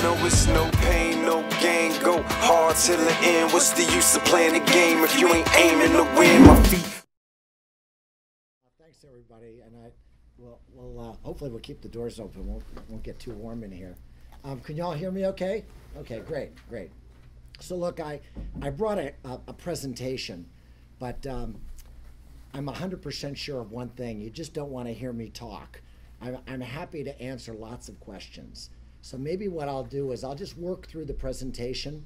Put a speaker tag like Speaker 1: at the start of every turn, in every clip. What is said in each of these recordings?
Speaker 1: know it's no pain, no gain. Go hard till the end. What's the use of playing the game if you ain't aiming to win? My feet.
Speaker 2: Thanks, everybody, and we'll hopefully we'll keep the doors open. Won't get too warm in here. Can y'all hear me? Okay. Okay. Great. So look, I brought a presentation, but I'm 100% sure of one thing. You just don't want to hear me talk. I'm happy to answer lots of questions. So maybe what I'll do is I'll just work through the presentation,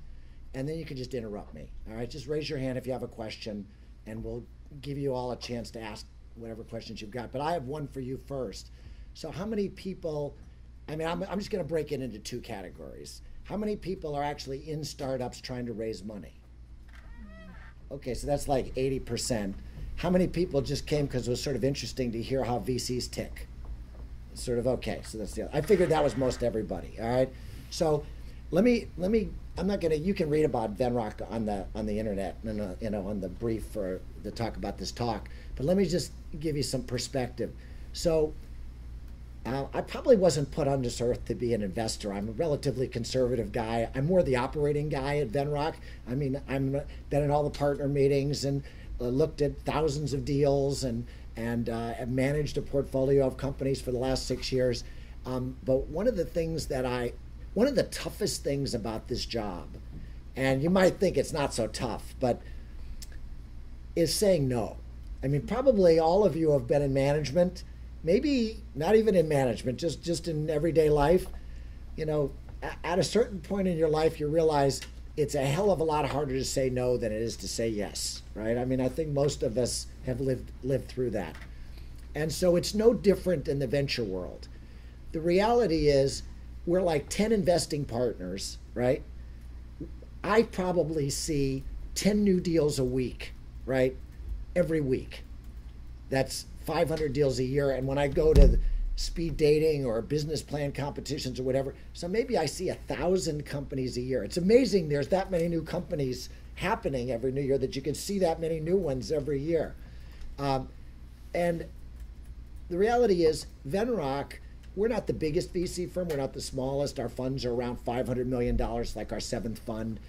Speaker 2: and then you can just interrupt me. All right, just raise your hand if you have a question, and we'll give you all a chance to ask whatever questions you've got. But I have one for you first. So how many people, I'm just going to break it into two categories. How many people are actually in startups trying to raise money? Okay, so that's like 80%. How many people just came because it was sort of interesting to hear how VCs tick? Sort of, okay, so that's the other. I figured that was most everybody, all right? So let me, I'm not gonna, you can read about Venrock on the internet, on the brief to talk about this talk, but let me just give you some perspective. So I probably wasn't put on this earth to be an investor. I'm a relatively conservative guy. I'm more the operating guy at Venrock. I mean, I'm been in all the partner meetings and looked at thousands of deals and have managed a portfolio of companies for the last 6 years. But one of the toughest things about this job, and you might think it's not so tough, but is saying no. I mean, probably all of you have been in management, maybe not even in management, just in everyday life. You know, at a certain point in your life, you realize it's a hell of a lot harder to say no than it is to say yes, right? I mean, I think most of us have lived through that. And so it's no different in the venture world. The reality is we're like 10 investing partners, right? I probably see 10 new deals a week, right? Every week. That's 500 deals a year. And when I go to speed dating or business plan competitions or whatever, so maybe I see 1,000 companies a year. It's amazing there's that many new companies happening every new year, that you can see that many new ones every year. And the reality is Venrock, we're not the biggest VC firm. We're not the smallest. Our funds are around $500 million, like our 7th fund.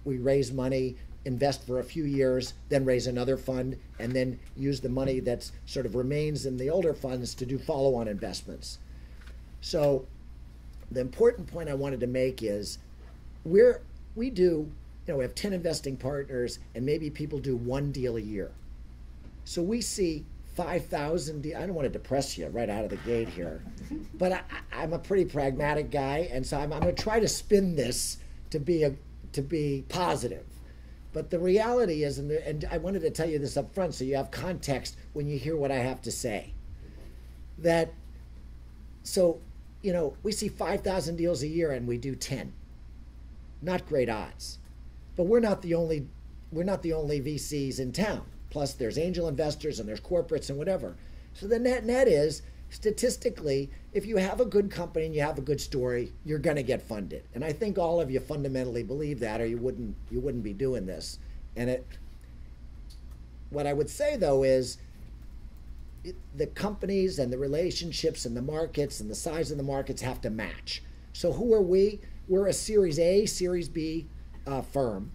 Speaker 2: We raise money, invest for a few years, then raise another fund, and then use the money that sort of remains in the older funds to do follow-on investments. So the important point I wanted to make is we have 10 investing partners, and maybe people do 1 deal a year. So we see 5,000 I don't want to depress you right out of the gate here, but I'm a pretty pragmatic guy, and so I'm going to try to spin this to be positive. But the reality is, and I wanted to tell you this up front so you have context when you hear what I have to say, that, so, you know, we see 5,000 deals a year and we do 10. Not great odds. But we're not the only VCs in town. Plus there's angel investors and there's corporates and whatever. So the net is, statistically, if you have a good company and you have a good story, you're going to get funded. And I think all of you fundamentally believe that, or you wouldn't be doing this. And what I would say though is the companies and the relationships and the markets and the size of the markets have to match. So who are we? We're a Series A, Series B firm.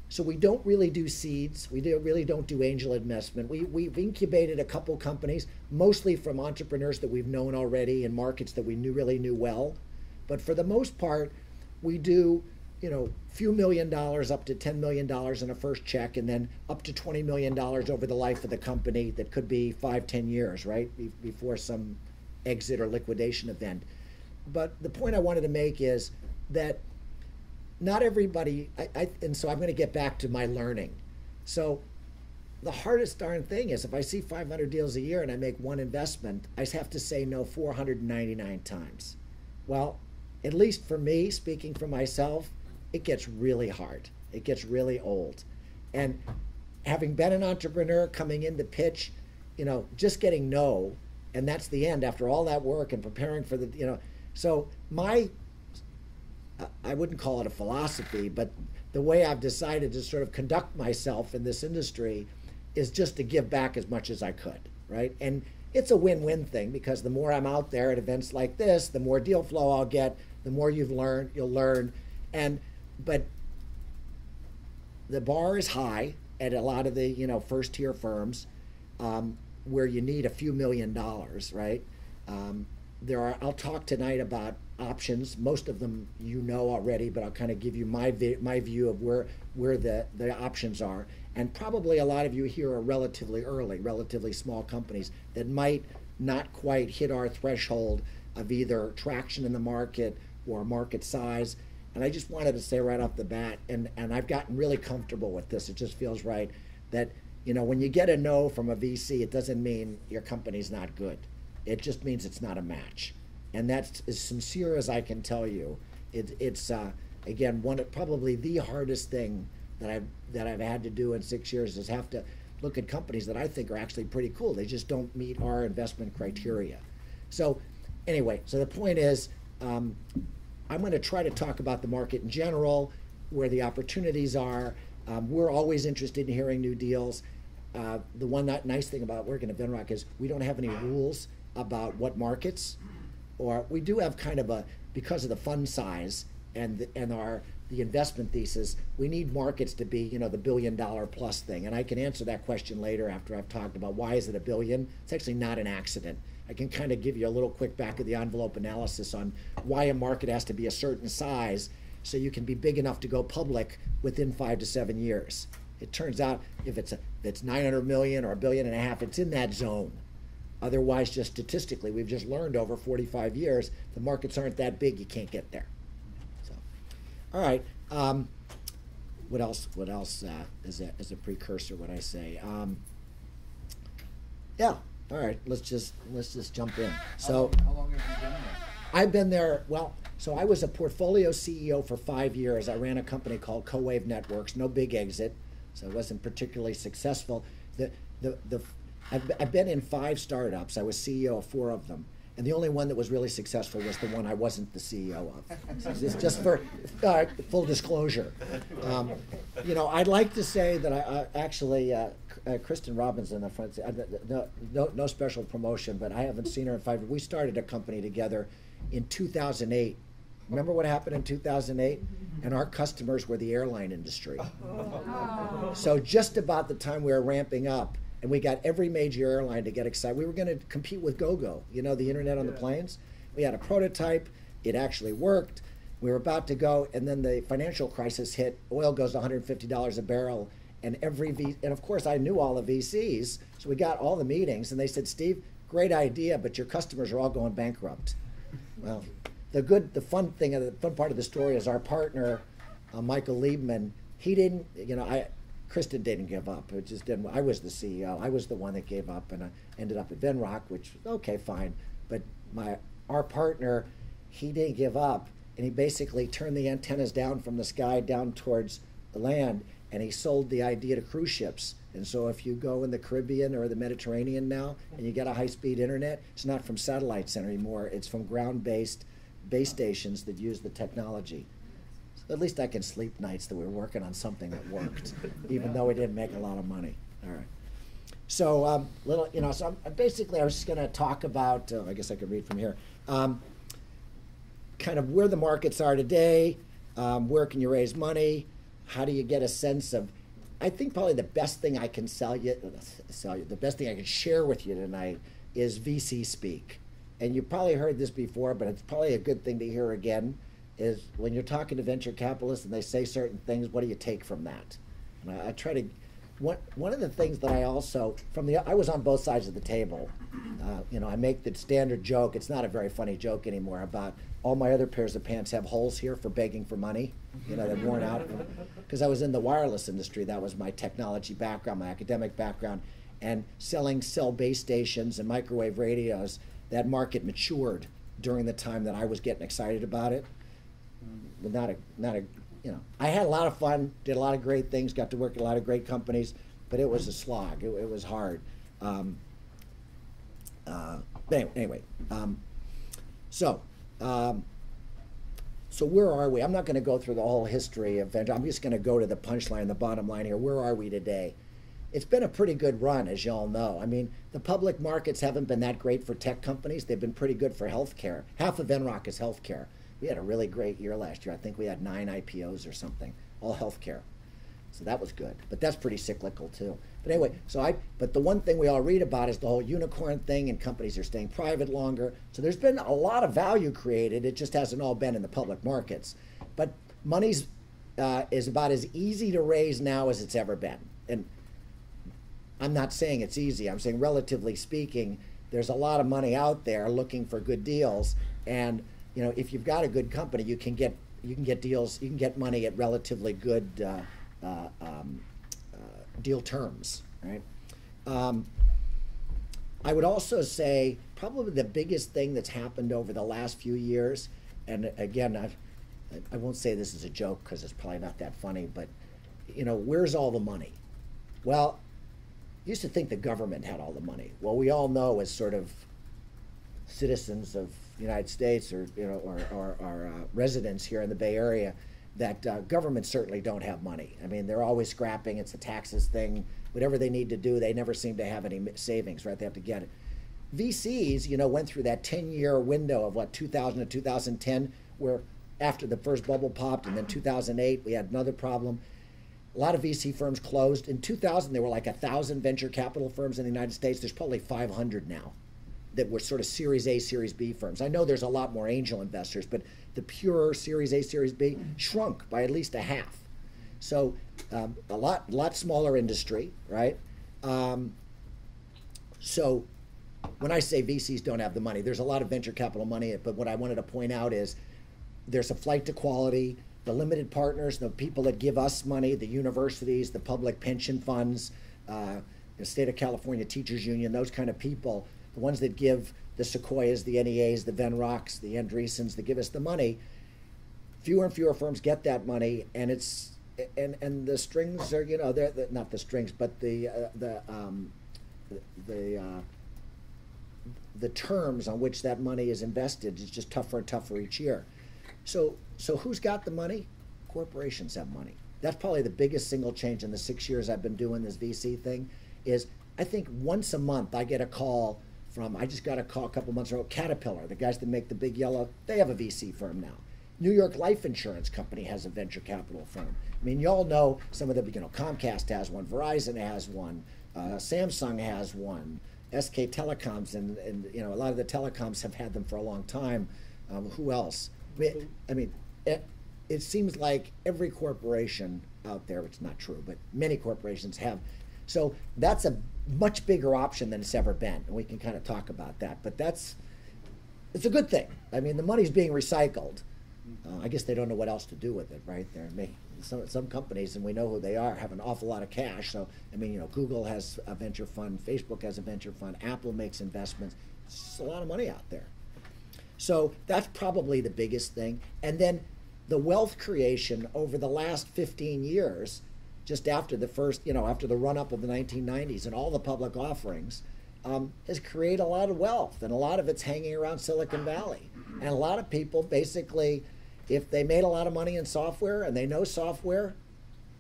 Speaker 2: So we don't really do seeds. We really don't do angel investment. We've incubated a couple companies, mostly from entrepreneurs that we've known already in markets that we really knew well. But for the most part, we do, you know, few $1 million up to $10 million in a first check, and then up to $20 million over the life of the company. That could be 5-10 years, right, before some exit or liquidation event. But the point I wanted to make is that not everybody, and so I'm going to get back to my learning. So the hardest darn thing is if I see 500 deals a year and I make one investment, I have to say no 499 times. Well, at least for me, speaking for myself, it gets really hard. It gets really old. And having been an entrepreneur coming in to pitch, you know, just getting no, and that's the end after all that work and preparing for the, you know, so I wouldn't call it a philosophy, but the way I've decided to sort of conduct myself in this industry is just to give back as much as I could, right? And it's a win-win thing, because the more I'm out there at events like this, the more deal flow I'll get, the more you'll learn. But the bar is high at a lot of the, you know, first tier firms, where you need a few $1 million, right? I'll talk tonight about options. Most of them you know already, but I'll kind of give you my view of where the options are. And probably a lot of you here are relatively early, relatively small companies that might not quite hit our threshold of either traction in the market or market size. And I just wanted to say right off the bat, and I've gotten really comfortable with this, it just feels right, that, you know, when you get a no from a VC, it doesn't mean your company's not good. It just means it's not a match. And that's as sincere as I can tell you. It's again, probably the hardest thing that I've had to do in 6 years is have to look at companies that I think are actually pretty cool. They just don't meet our investment criteria. So anyway, so the point is, I'm going to try to talk about the market in general, where the opportunities are. We're always interested in hearing new deals. The one nice thing about working at Venrock is we don't have any rules about what markets, or we do have kind of because of the fund size and the investment thesis, we need markets to be, you know, the $1 billion plus thing. And I can answer that question later after I've talked about why is it $1 billion. It's actually not an accident. I can kind of give you a little quick back of the envelope analysis on why a market has to be a certain size so you can be big enough to go public within 5 to 7 years. It turns out if it's 900 million or $1.5 billion, it's in that zone. Otherwise, just statistically, we've just learned over 45 years, the markets aren't that big, you can't get there. So, all right. What else is a precursor, what I say? Yeah. All right, let's just jump in. So,
Speaker 3: how long have you been there?
Speaker 2: I've been there, well, so I was a portfolio CEO for 5 years. I ran a company called CoWave Networks, no big exit, so it wasn't particularly successful. I've been in 5 startups. I was CEO of 4 of them. And the only one that was really successful was the one I wasn't the CEO of. Just for full disclosure. You know, I'd like to say that I actually, Kristen Robinson in the front, no special promotion, but I haven't seen her in 5 years. We started a company together in 2008. Remember what happened in 2008? And our customers were the airline industry. So just about the time we were ramping up, and we got every major airline to get excited. We were going to compete with GoGo, you know, the internet on the planes. We had a prototype. It actually worked. We were about to go, and then the financial crisis hit. Oil goes to $150 a barrel, and and of course I knew all the VCs, so we got all the meetings, and they said, Steve, great idea, but your customers are all going bankrupt. Well, the fun part of the story is our partner, Michael Liebman, he didn't, you know, Kristen didn't give up. It just didn't. I was the CEO. I was the one that gave up, and I ended up at Venrock, which, okay, fine. But our partner, he didn't give up, and he basically turned the antennas down from the sky down towards the land, and he sold the idea to cruise ships. And so if you go in the Caribbean or the Mediterranean now, and you get a high-speed internet, it's not from satellites anymore. It's from ground-based base stations that use the technology. At least I can sleep nights that we were working on something that worked, even though we didn't make a lot of money. All right. So, so basically I was just going to talk about, I guess I could read from here, kind of where the markets are today, where can you raise money, how do you get a sense of, I think probably the best thing I can the best thing I can share with you tonight is VC speak. And you probably heard this before, but it's probably a good thing to hear again. Is when you're talking to venture capitalists and they say certain things, what do you take from that? And I try to, one of the things that I also, I was on both sides of the table. You know, I make the standard joke, it's not a very funny joke anymore, about all my other pairs of pants have holes here for begging for money. You know, they're worn out. Because I was in the wireless industry, that was my technology background, my academic background, and selling cell base stations and microwave radios, that market matured during the time that I was getting excited about it. But you know, I had a lot of fun, did a lot of great things, got to work at a lot of great companies, but it was a slog. It was hard. But anyway, so where are we? I'm not going to go through the whole history of venture. I'm just going to go to the punchline, the bottom line here. Where are we today? it's been a pretty good run, as you all know. I mean, the public markets haven't been that great for tech companies. They've been pretty good for healthcare. Half of Venrock is healthcare. We had a really great year last year. I think we had 9 IPOs or something, all healthcare. So that was good, but that's pretty cyclical too. But anyway, but the one thing we all read about is the whole unicorn thing, and companies are staying private longer. So there's been a lot of value created. It just hasn't all been in the public markets. But money's is about as easy to raise now as it's ever been. And I'm not saying it's easy. I'm saying, relatively speaking, there's a lot of money out there looking for good deals. And if you've got a good company, you can get deals. You can get money at relatively good deal terms, right? I would also say probably the biggest thing that's happened over the last few years, and again, I won't say this as a joke because it's probably not that funny, but where's all the money? Well, I used to think the government had all the money. Well, we all know, as sort of citizens of the United States or residents here in the Bay Area, that governments certainly don't have money. I mean, they're always scrapping. It's a taxes thing. Whatever they need to do, they never seem to have any savings, right? They have to get it. VCs, went through that 10-year window of 2000 to 2010, where after the first bubble popped, and then 2008, we had another problem. A lot of VC firms closed. In 2000, there were like 1,000 venture capital firms in the United States. There's probably 500 now that were sort of Series A, Series B firms. I know there's a lot more angel investors, but the pure Series A, Series B shrunk by at least a half. So a lot smaller industry, right? So when I say VCs don't have the money, there's a lot of venture capital money, but what I wanted to point out is there's a flight to quality. The limited partners, the people that give us money, the universities, the public pension funds, the state of California Teachers Union, those kind of people, the ones that give the Sequoias, the NEAs, the Venrocks, the Andreessens, that give us the money, fewer and fewer firms get that money, and the strings are, they're not the strings, but the terms on which that money is invested is just tougher and tougher each year. So who's got the money? Corporations have money. That's probably the biggest single change in the 6 years I've been doing this VC thing. Is I think once a month I get a call from, I just got a call a couple months ago, Caterpillar, the guys that make the big yellow, they have a VC firm now. New York Life Insurance Company has a venture capital firm. I mean, you all know some of the, Comcast has one, Verizon has one, Samsung has one, SK Telecoms, and a lot of the telecoms have had them for a long time. Who else? I mean, it seems like every corporation out there, it's not true, but many corporations have. So that's a much bigger option than it's ever been, and we can kind of talk about that. But it's a good thing. I mean, the money's being recycled. I guess they don't know what else to do with it, right? Some companies, and we know who they are, have an awful lot of cash. So, I mean, Google has a venture fund, Facebook has a venture fund, Apple makes investments. It's a lot of money out there. So that's probably the biggest thing. And then the wealth creation over the last 15 years, just after the first, after the run-up of the 1990s and all the public offerings, has created a lot of wealth. And a lot of it's hanging around Silicon Valley. And a lot of people basically, if they made a lot of money in software and they know software,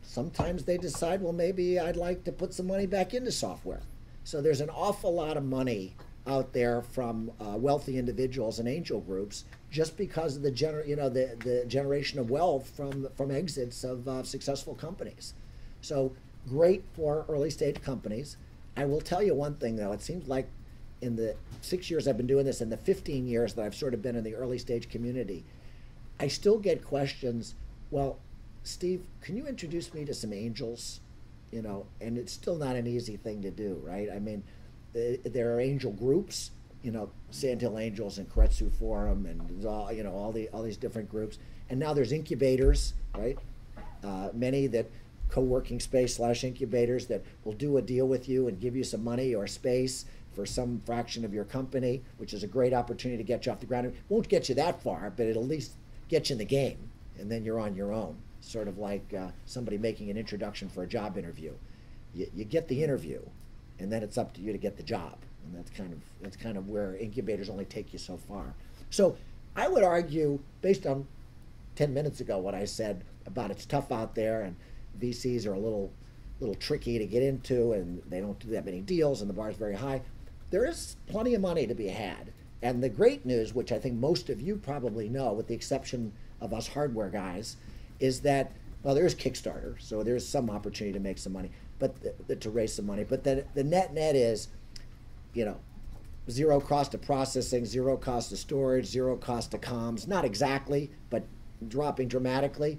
Speaker 2: sometimes they decide, well, maybe I'd like to put some money back into software. So there's an awful lot of money out there from wealthy individuals and angel groups just because of the generation of wealth from exits of successful companies. So great for early stage companies. I will tell you one thing though, it seems like in the 6 years I've been doing this and the 15 years that I've sort of been in the early stage community, I still get questions, well, Steve, can you introduce me to some angels? And it's still not an easy thing to do, right? I mean, there are angel groups, Sandhill Angels and Kretsu Forum and all these different groups. And now there's incubators, right? Many that co-working space / incubators that will do a deal with you and give you some money or space for some fraction of your company, which is a great opportunity to get you off the ground. It won't get you that far, but it'll at least get you in the game, and then you're on your own. Sort of like somebody making an introduction for a job interview. You get the interview, and then it's up to you to get the job. And that's kind of where incubators only take you so far. So I would argue, based on 10 minutes ago what I said about it's tough out there and VCs are a little little tricky to get into, and they don't do that many deals, and the bar is very high. There is plenty of money to be had. And the great news, which I think most of you probably know, with the exception of us hardware guys, is that, well, there is Kickstarter, so there's some opportunity to make some money, but to raise some money. But the net is, zero cost of processing, zero cost of storage, zero cost of comms. Not exactly, but dropping dramatically.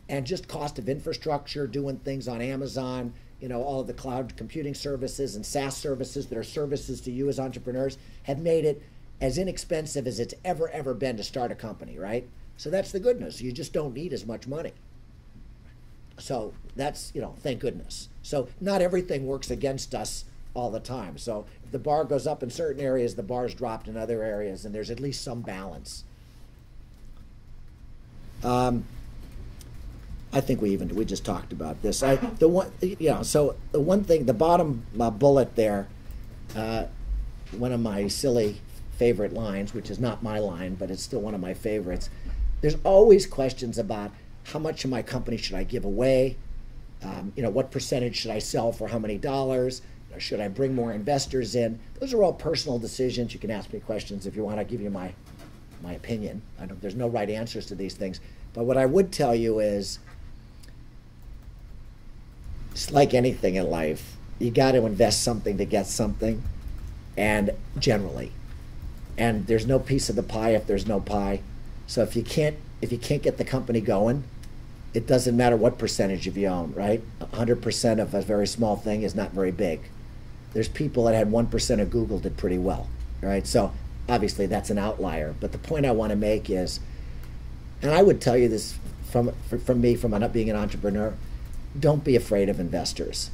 Speaker 2: And just cost of infrastructure, doing things on Amazon, all of the cloud computing services and SaaS services that are services to you as entrepreneurs have made it as inexpensive as it's ever been to start a company, right? So that's the good news. You just don't need as much money. So that's, thank goodness. So not everything works against us all the time. So if the bar goes up in certain areas, the bar's dropped in other areas, and there's at least some balance. I think we just talked about this. So the one thing, the bottom bullet there, one of my silly favorite lines, which is not my line, but it's still one of my favorites. There's always questions about how much of my company should I give away? What percentage should I sell for how many dollars? Should I bring more investors in? Those are all personal decisions. You can ask me questions if you want. I'll give you my opinion. There's no right answers to these things. But what I would tell you is, it's like anything in life. You got to invest something to get something, and generally. And there's no piece of the pie if there's no pie. So if you can't get the company going, it doesn't matter what percentage of you own, right? 100% of a very small thing is not very big. There's people that had 1% of Google did pretty well, right? So obviously that's an outlier. But the point I want to make is, and I would tell you this from me, from not being an entrepreneur, don't be afraid of investors.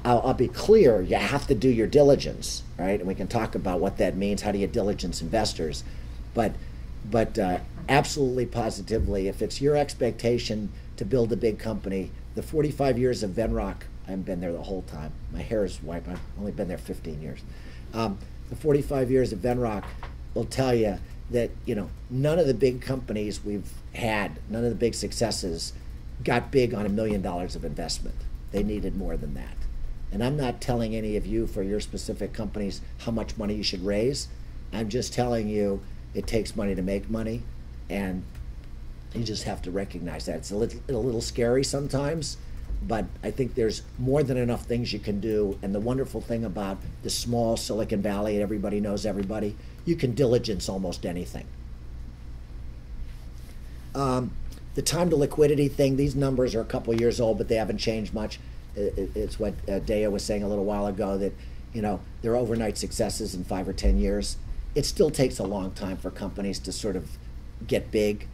Speaker 2: I'll be clear, you have to do your diligence, right? And we can talk about what that means. How do you diligence investors? But absolutely positively, if it's your expectation to build a big company, the 45 years of Venrock, I haven't been there the whole time. My hair is white. I've only been there 15 years. The 45 years of Venrock will tell you that none of the big companies we've had, none of the big successes, got big on $1 million of investment. They needed more than that. And I'm not telling any of you for your specific companies how much money you should raise. I'm just telling you it takes money to make money, and you just have to recognize that. It's a little scary sometimes, but I think there's more than enough things you can do. And the wonderful thing about the small Silicon Valley, everybody knows everybody, you can diligence almost anything. The time to liquidity thing, these numbers are a couple years old, but they haven't changed much. It's what Dea was saying a little while ago, that there are overnight successes in 5 or 10 years. It still takes a long time for companies to sort of get big.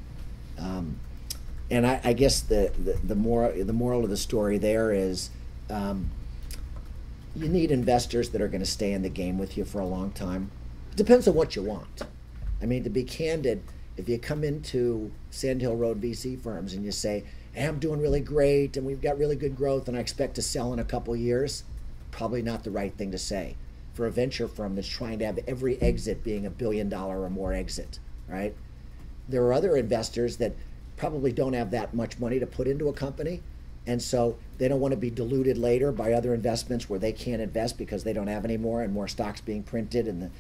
Speaker 2: And I guess the moral of the story there is, you need investors that are going to stay in the game with you for a long time. It depends on what you want. I mean, to be candid, if you come into Sand Hill Road VC firms and you say, hey, I'm doing really great and we've got really good growth and I expect to sell in a couple years, probably not the right thing to say for a venture firm that's trying to have every exit being $1 billion or more exit, right? There are other investors that probably don't have that much money to put into a company, and so they don't want to be diluted later by other investments where they can't invest because they don't have any more, and more stocks being printed, and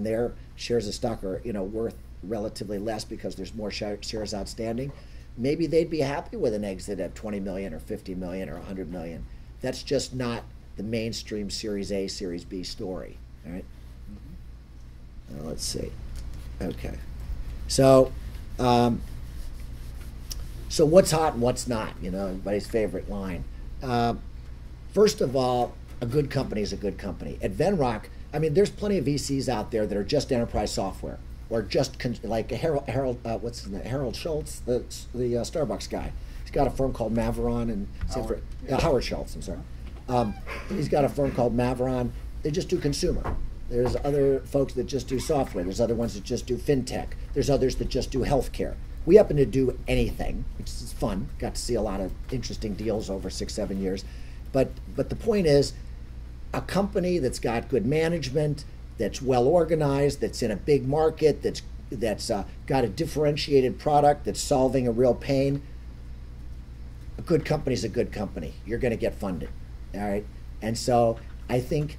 Speaker 2: their shares of stock are worth relatively less because there's more shares outstanding. Maybe they'd be happy with an exit at 20 million or 50 million or 100 million. That's just not the mainstream Series A, Series B story. All right. Let's see. Okay. So, so what's hot and what's not? Everybody's favorite line. First of all, a good company is a good company. At Venrock, I mean, there's plenty of VCs out there that are just enterprise software, or just like Harold Schultz, the Starbucks guy. He's got a firm called Maveron and Howard Schultz. I'm sorry. He's got a firm called Maveron. They just do consumer. There's other folks that just do software. There's other ones that just do fintech. There's others that just do healthcare. We happen to do anything, which is fun. Got to see a lot of interesting deals over 6-7 years. But the point is, a company that's got good management, that's well organized, that's in a big market, that's got a differentiated product, that's solving a real pain. A good company is a good company. You're going to get funded. All right, and so I think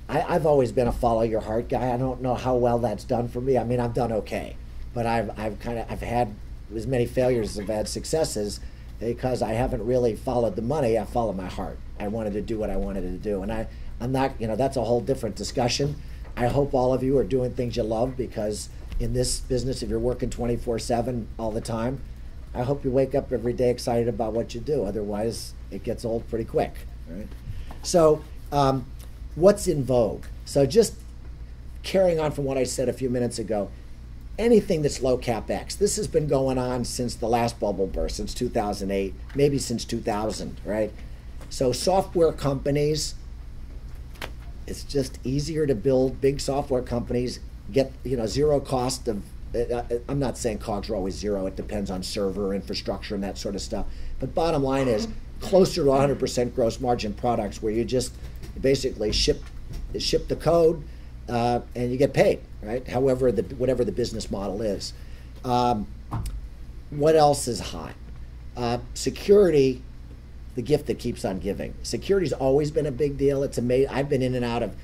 Speaker 2: I've always been a follow your heart guy. I don't know how well that's done for me. I mean, I've done okay, but I've had as many failures as I've had successes because I haven't really followed the money. I followed my heart. I wanted to do what I wanted to do, and I'm not. That's a whole different discussion. I hope all of you are doing things you love, because in this business, if you're working 24/7 all the time, I hope you wake up every day excited about what you do. Otherwise, it gets old pretty quick. Right? So, what's in vogue? So just carrying on from what I said a few minutes ago, anything that's low capex. This has been going on since the last bubble burst, since 2008, maybe since 2000, right? So software companies, it's just easier to build big software companies, get zero cost of, I'm not saying COGS are always zero, it depends on server infrastructure and that sort of stuff. But bottom line is closer to 100% gross margin products where you just basically ship the code and you get paid, right? However, whatever the business model is. What else is hot? Security, the gift that keeps on giving. Security's always been a big deal. It's amazing. I've been in and out of,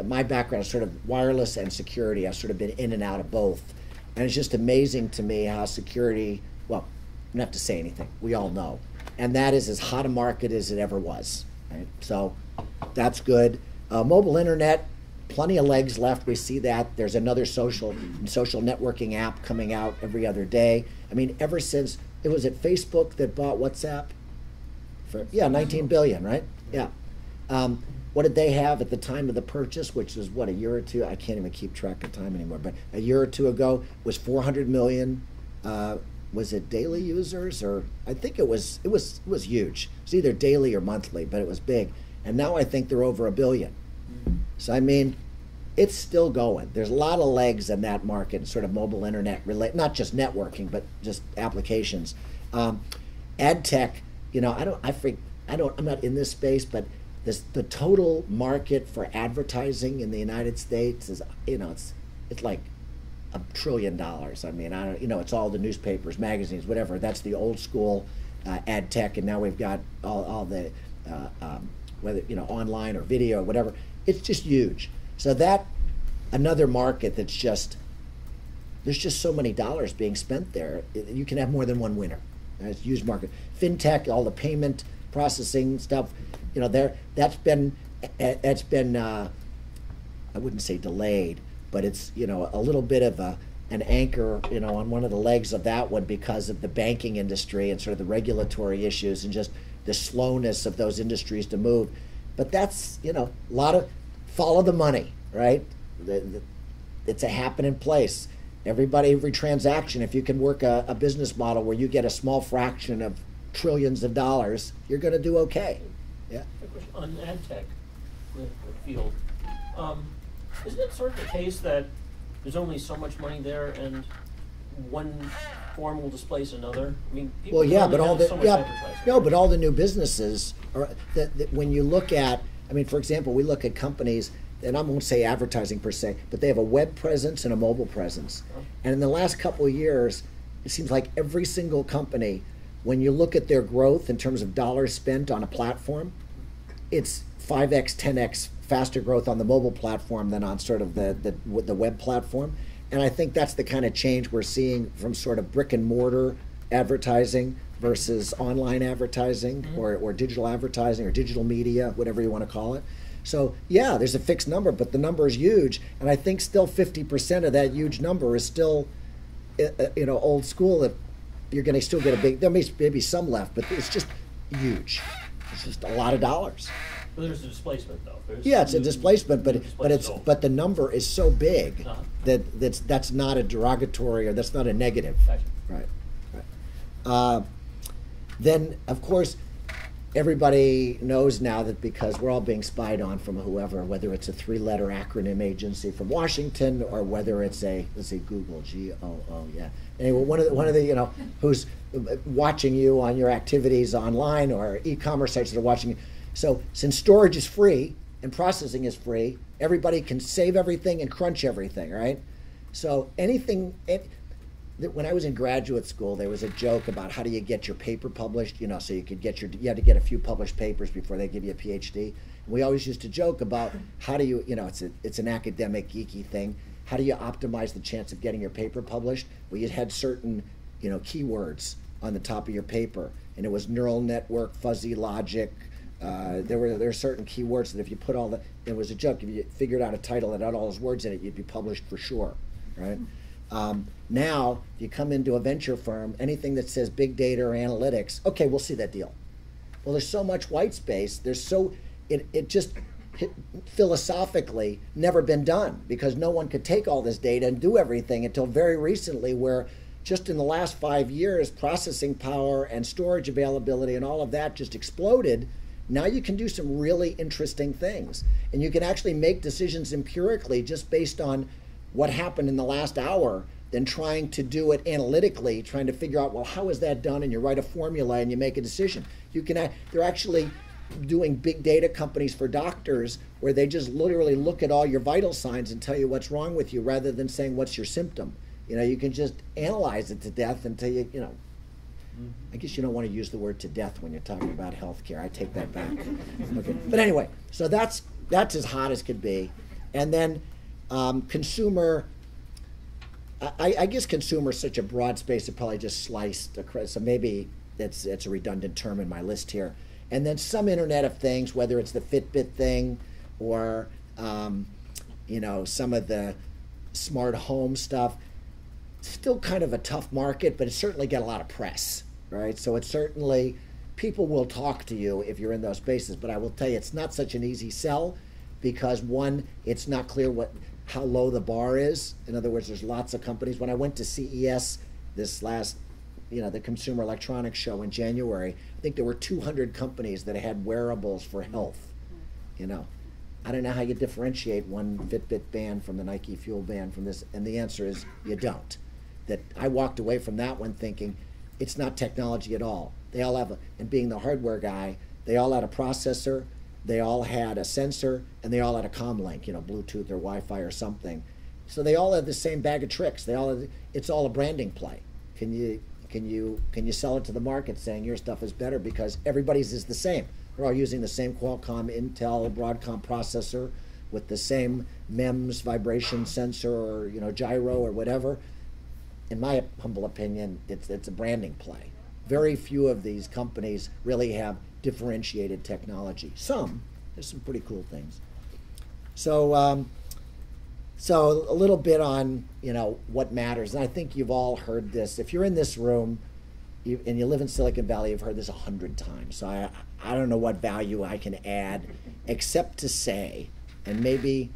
Speaker 2: my background is sort of wireless and security. I've sort of been in and out of both. And it's just amazing to me how security, well, I don't have to say anything. We all know. And that is as hot a market as it ever was. Right? So that's good. Mobile internet, plenty of legs left. We see that. There's another social networking app coming out every other day. I mean, ever since, it was at Facebook that bought WhatsApp? Yeah, 19 billion, right? Yeah. What did they have at the time of the purchase, which was what, a year or two? I can't even keep track of time anymore. But a year or two ago was 400 million. Was it daily users, or I think it was huge. It's either daily or monthly, but it was big. And now I think they're over 1 billion. So I mean, it's still going. There's a lot of legs in that market, sort of mobile internet not just networking, but just applications. Ad tech, I'm not in this space, but the total market for advertising in the United States is, it's like $1 trillion. I mean, it's all the newspapers, magazines, whatever. That's the old school ad tech, and now we've got all the whether online or video or whatever. It's just huge. So that another market that's just, there's just so many dollars being spent there. You can have more than one winner. It's a huge market. FinTech, all the payment processing stuff, that's been I wouldn't say delayed, but it's a little bit of an anchor on one of the legs of that one because of the banking industry and sort of the regulatory issues and just the slowness of those industries to move. But that's a lot of follow the money, right? It's a happening place. Every transaction, if you can work a business model where you get a small fraction of trillions of dollars, you're going to do okay. Yeah.
Speaker 3: On ad tech, the field, isn't it sort of the case that there's only so much money there and one form will displace another? I mean, people
Speaker 2: well, yeah, but
Speaker 3: all
Speaker 2: the new businesses are that when you look at, I mean, for example, we look at companies, and I won't say advertising per se, but they have a web presence and a mobile presence. And in the last couple of years, it seems like every single company, when you look at their growth in terms of dollars spent on a platform, it's 5x, 10x faster growth on the mobile platform than on sort of the web platform. And I think that's the kind of change we're seeing from sort of brick and mortar advertising versus online advertising or digital advertising or digital media, whatever you want to call it. So yeah, there's a fixed number, but the number is huge. And I think still 50% of that huge number is still, old school, that you're going to still get a big, there may be some left, but it's just huge. It's just a lot of dollars.
Speaker 3: But there's a displacement, though.
Speaker 2: It's a displacement, but the number is so big that's not a derogatory, or that's not a negative.
Speaker 3: Gotcha.
Speaker 2: Right. Then, of course, everybody knows now that because we're all being spied on from whoever, whether it's a 3-letter acronym agency from Washington or whether it's a, let's say, Google, G-O-O, yeah. Anyway, one of the who's watching you on your activities online or e-commerce sites that are watching you. So since storage is free and processing is free, everybody can save everything and crunch everything, right? So anything, when I was in graduate school, there was a joke about how do you get your paper published, so you could you had to get a few published papers before they give you a PhD. And we always used to joke about how do you, it's an academic geeky thing. How do you optimize the chance of getting your paper published? Well, you had certain, keywords on the top of your paper, and it was neural network, fuzzy logic. There were certain keywords that if you put there was a joke, if you figured out a title that had all those words in it, you'd be published for sure, right? Now, if you come into a venture firm, anything that says big data or analytics, okay, we'll see that deal. Well, there's so much white space. It just philosophically never been done because no one could take all this data and do everything until very recently, where just in the last 5 years, processing power and storage availability and all of that just exploded. Now you can do some really interesting things, and you can actually make decisions empirically just based on what happened in the last hour than trying to do it analytically, trying to figure out, well, how is that done? And you write a formula and you make a decision. They're actually doing big data companies for doctors where they just literally look at all your vital signs and tell you what's wrong with you rather than saying what's your symptom. You can just analyze it to death until I guess you don't want to use the word to death when you're talking about healthcare. I take that back. Okay. But anyway, so that's as hot as could be. And then consumer, I guess consumer is such a broad space, it probably just sliced across. So maybe it's a redundant term in my list here. And then some Internet of Things, whether it's the Fitbit thing or, some of the smart home stuff. Still kind of a tough market, but it certainly got a lot of press, right? So it's certainly, people will talk to you if you're in those spaces, but I will tell you it's not such an easy sell because one, it's not clear how low the bar is. In other words, there's lots of companies. When I went to CES this last, the Consumer Electronics Show in January, I think there were 200 companies that had wearables for health, I don't know how you differentiate one Fitbit band from the Nike Fuel band from this, and the answer is you don't. That I walked away from that one thinking it's not technology at all. They all have and being the hardware guy, they all had a processor, they all had a sensor, and they all had a comm link, Bluetooth or Wi-Fi or something. So they all have the same bag of tricks. It's all a branding play. Can you sell it to the market saying your stuff is better because everybody's is the same? They're all using the same Qualcomm, Intel, Broadcom processor with the same MEMS vibration sensor or gyro or whatever. In my humble opinion, it's a branding play. Very few of these companies really have differentiated technology. There's some pretty cool things. So, so a little bit on what matters, and I think you've all heard this. If you're in this room and you live in Silicon Valley, you've heard this 100 times. So I don't know what value I can add, except to say, and maybe.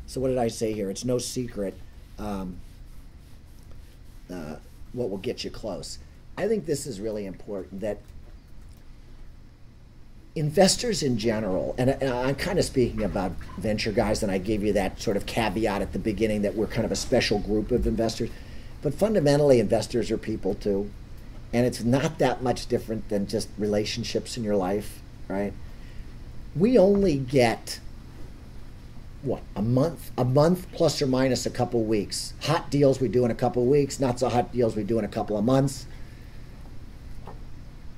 Speaker 2: So what did I say here? It's no secret. What will get you close. I think this is really important that investors in general, and I'm kind of speaking about venture guys, and I gave you that sort of caveat at the beginning that we're kind of a special group of investors, but fundamentally investors are people too, and it's not that much different than just relationships in your life, right? We only get a month plus or minus a couple weeks. Hot deals we do in a couple weeks, not so hot deals we do in a couple of months.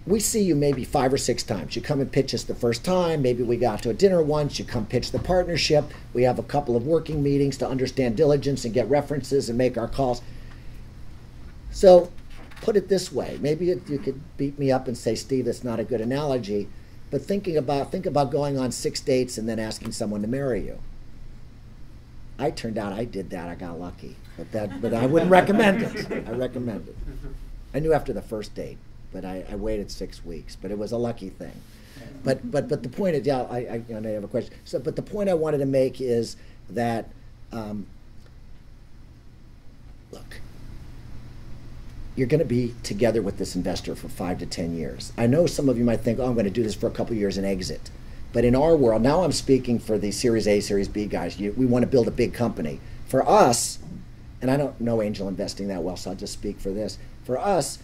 Speaker 2: We see you maybe 5 or 6 times. You come and pitch us the first time, maybe we got to a dinner once, you come pitch the partnership, we have a couple of working meetings to understand diligence and get references and make our calls. So put it this way, maybe you could beat me up and say, Steve, that's not a good analogy, but think about going on 6 dates and then asking someone to marry you. I turned out I did that. I got lucky, but I wouldn't recommend it. I recommend it. I knew after the first date, but I waited 6 weeks. But it was a lucky thing. But the point is, yeah, I have a question. So, but the point I wanted to make is that look, you're going to be together with this investor for 5 to 10 years. I know some of you might think, oh, I'm going to do this for a couple of years and exit. But in our world, now I'm speaking for the Series A, Series B guys. We want to build a big company. For us, and I don't know angel investing that well, so I'll just speak for this. For us,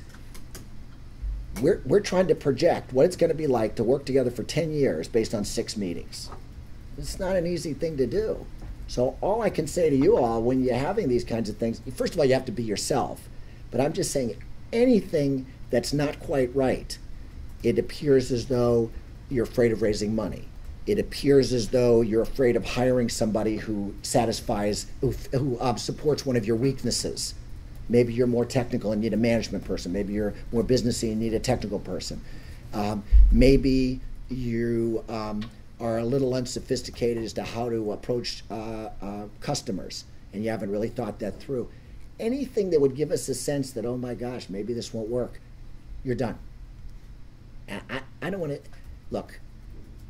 Speaker 2: we're trying to project what it's going to be like to work together for 10 years based on 6 meetings. It's not an easy thing to do. So all I can say to you all when you're having these kinds of things, first of all, you have to be yourself. But I'm just saying anything that's not quite right, it appears as though you're afraid of raising money. It appears as though you're afraid of hiring somebody who satisfies, who supports one of your weaknesses. Maybe you're more technical and need a management person. Maybe you're more businessy and need a technical person. Maybe you are a little unsophisticated as to how to approach customers, and you haven't really thought that through. Anything that would give us a sense that, oh my gosh, maybe this won't work, you're done. I don't want to, look,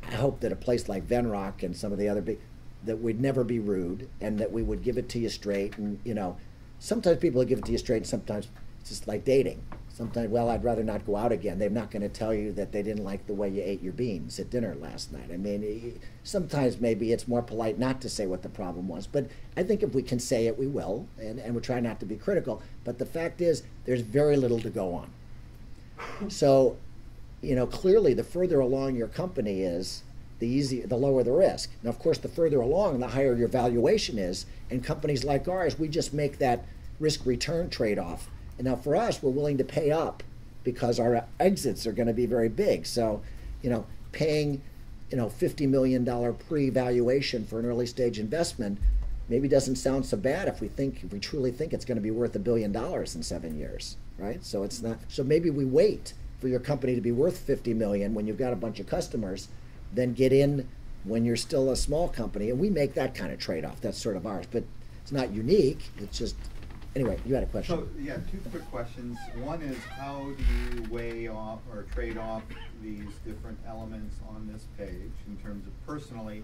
Speaker 2: I hope that a place like Venrock and some of the other big, that we'd never be rude and that we would give it to you straight. And, you know, sometimes people give it to you straight and sometimes it's just like dating. Sometimes, well, I'd rather not go out again. They're not going to tell you that they didn't like the way you ate your beans at dinner last night. I mean, sometimes maybe it's more polite not to say what the problem was. But I think if we can say it, we will. And we try not to be critical. But the fact is, there's very little to go on. So, you know, clearly the further along your company is, the lower the risk. Now, of course, the further along, the higher your valuation is. And companies like ours, we just make that risk-return trade-off. And now for us, we're willing to pay up because our exits are going to be very big. So, you know, paying, you know, $50 million pre-valuation for an early-stage investment maybe doesn't sound so bad if we truly think it's going to be worth $1 billion in 7 years, right? So it's not. So maybe we wait for your company to be worth $50 million when you've got a bunch of customers, then get in when you're still a small company, and we make that kind of trade-off. That's sort of ours, but it's not unique. It's just. Anyway, you had a question.
Speaker 4: So, yeah, two quick questions. One is, how do you weigh off or trade off these different elements on this page in terms of personally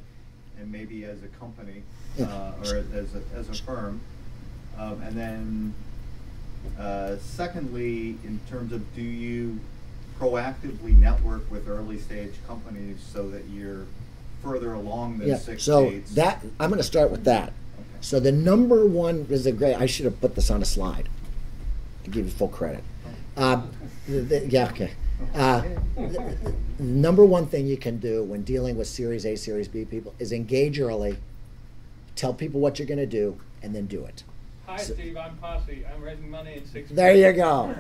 Speaker 4: and maybe as a company or as a firm? And then secondly, in terms of, do you proactively network with early stage companies so that you're further along than 6 states?
Speaker 2: So that, I'm going to start with that. So the number one is I should have put this on a slide to give you full credit. The number one thing you can do when dealing with Series A, Series B people is engage early, tell people what you're going to do, and then do it.
Speaker 5: Hi, Steve, I'm Posse. I'm raising money in 6 months.
Speaker 2: There you go.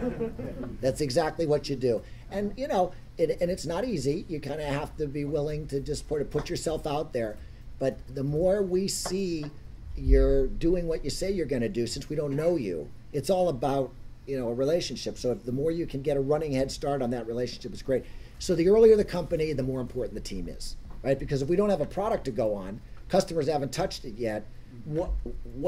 Speaker 2: That's exactly what you do. And, you know, and it's not easy. You kind of have to be willing to just put yourself out there. But the more we see you're doing what you say you're going to do, since we don't know you, it's all about, you know, a relationship. So if the more you can get a running head start on that relationship, it's great. So the earlier the company, the more important the team is, right? Because if we don't have a product to go on, customers haven't touched it yet, what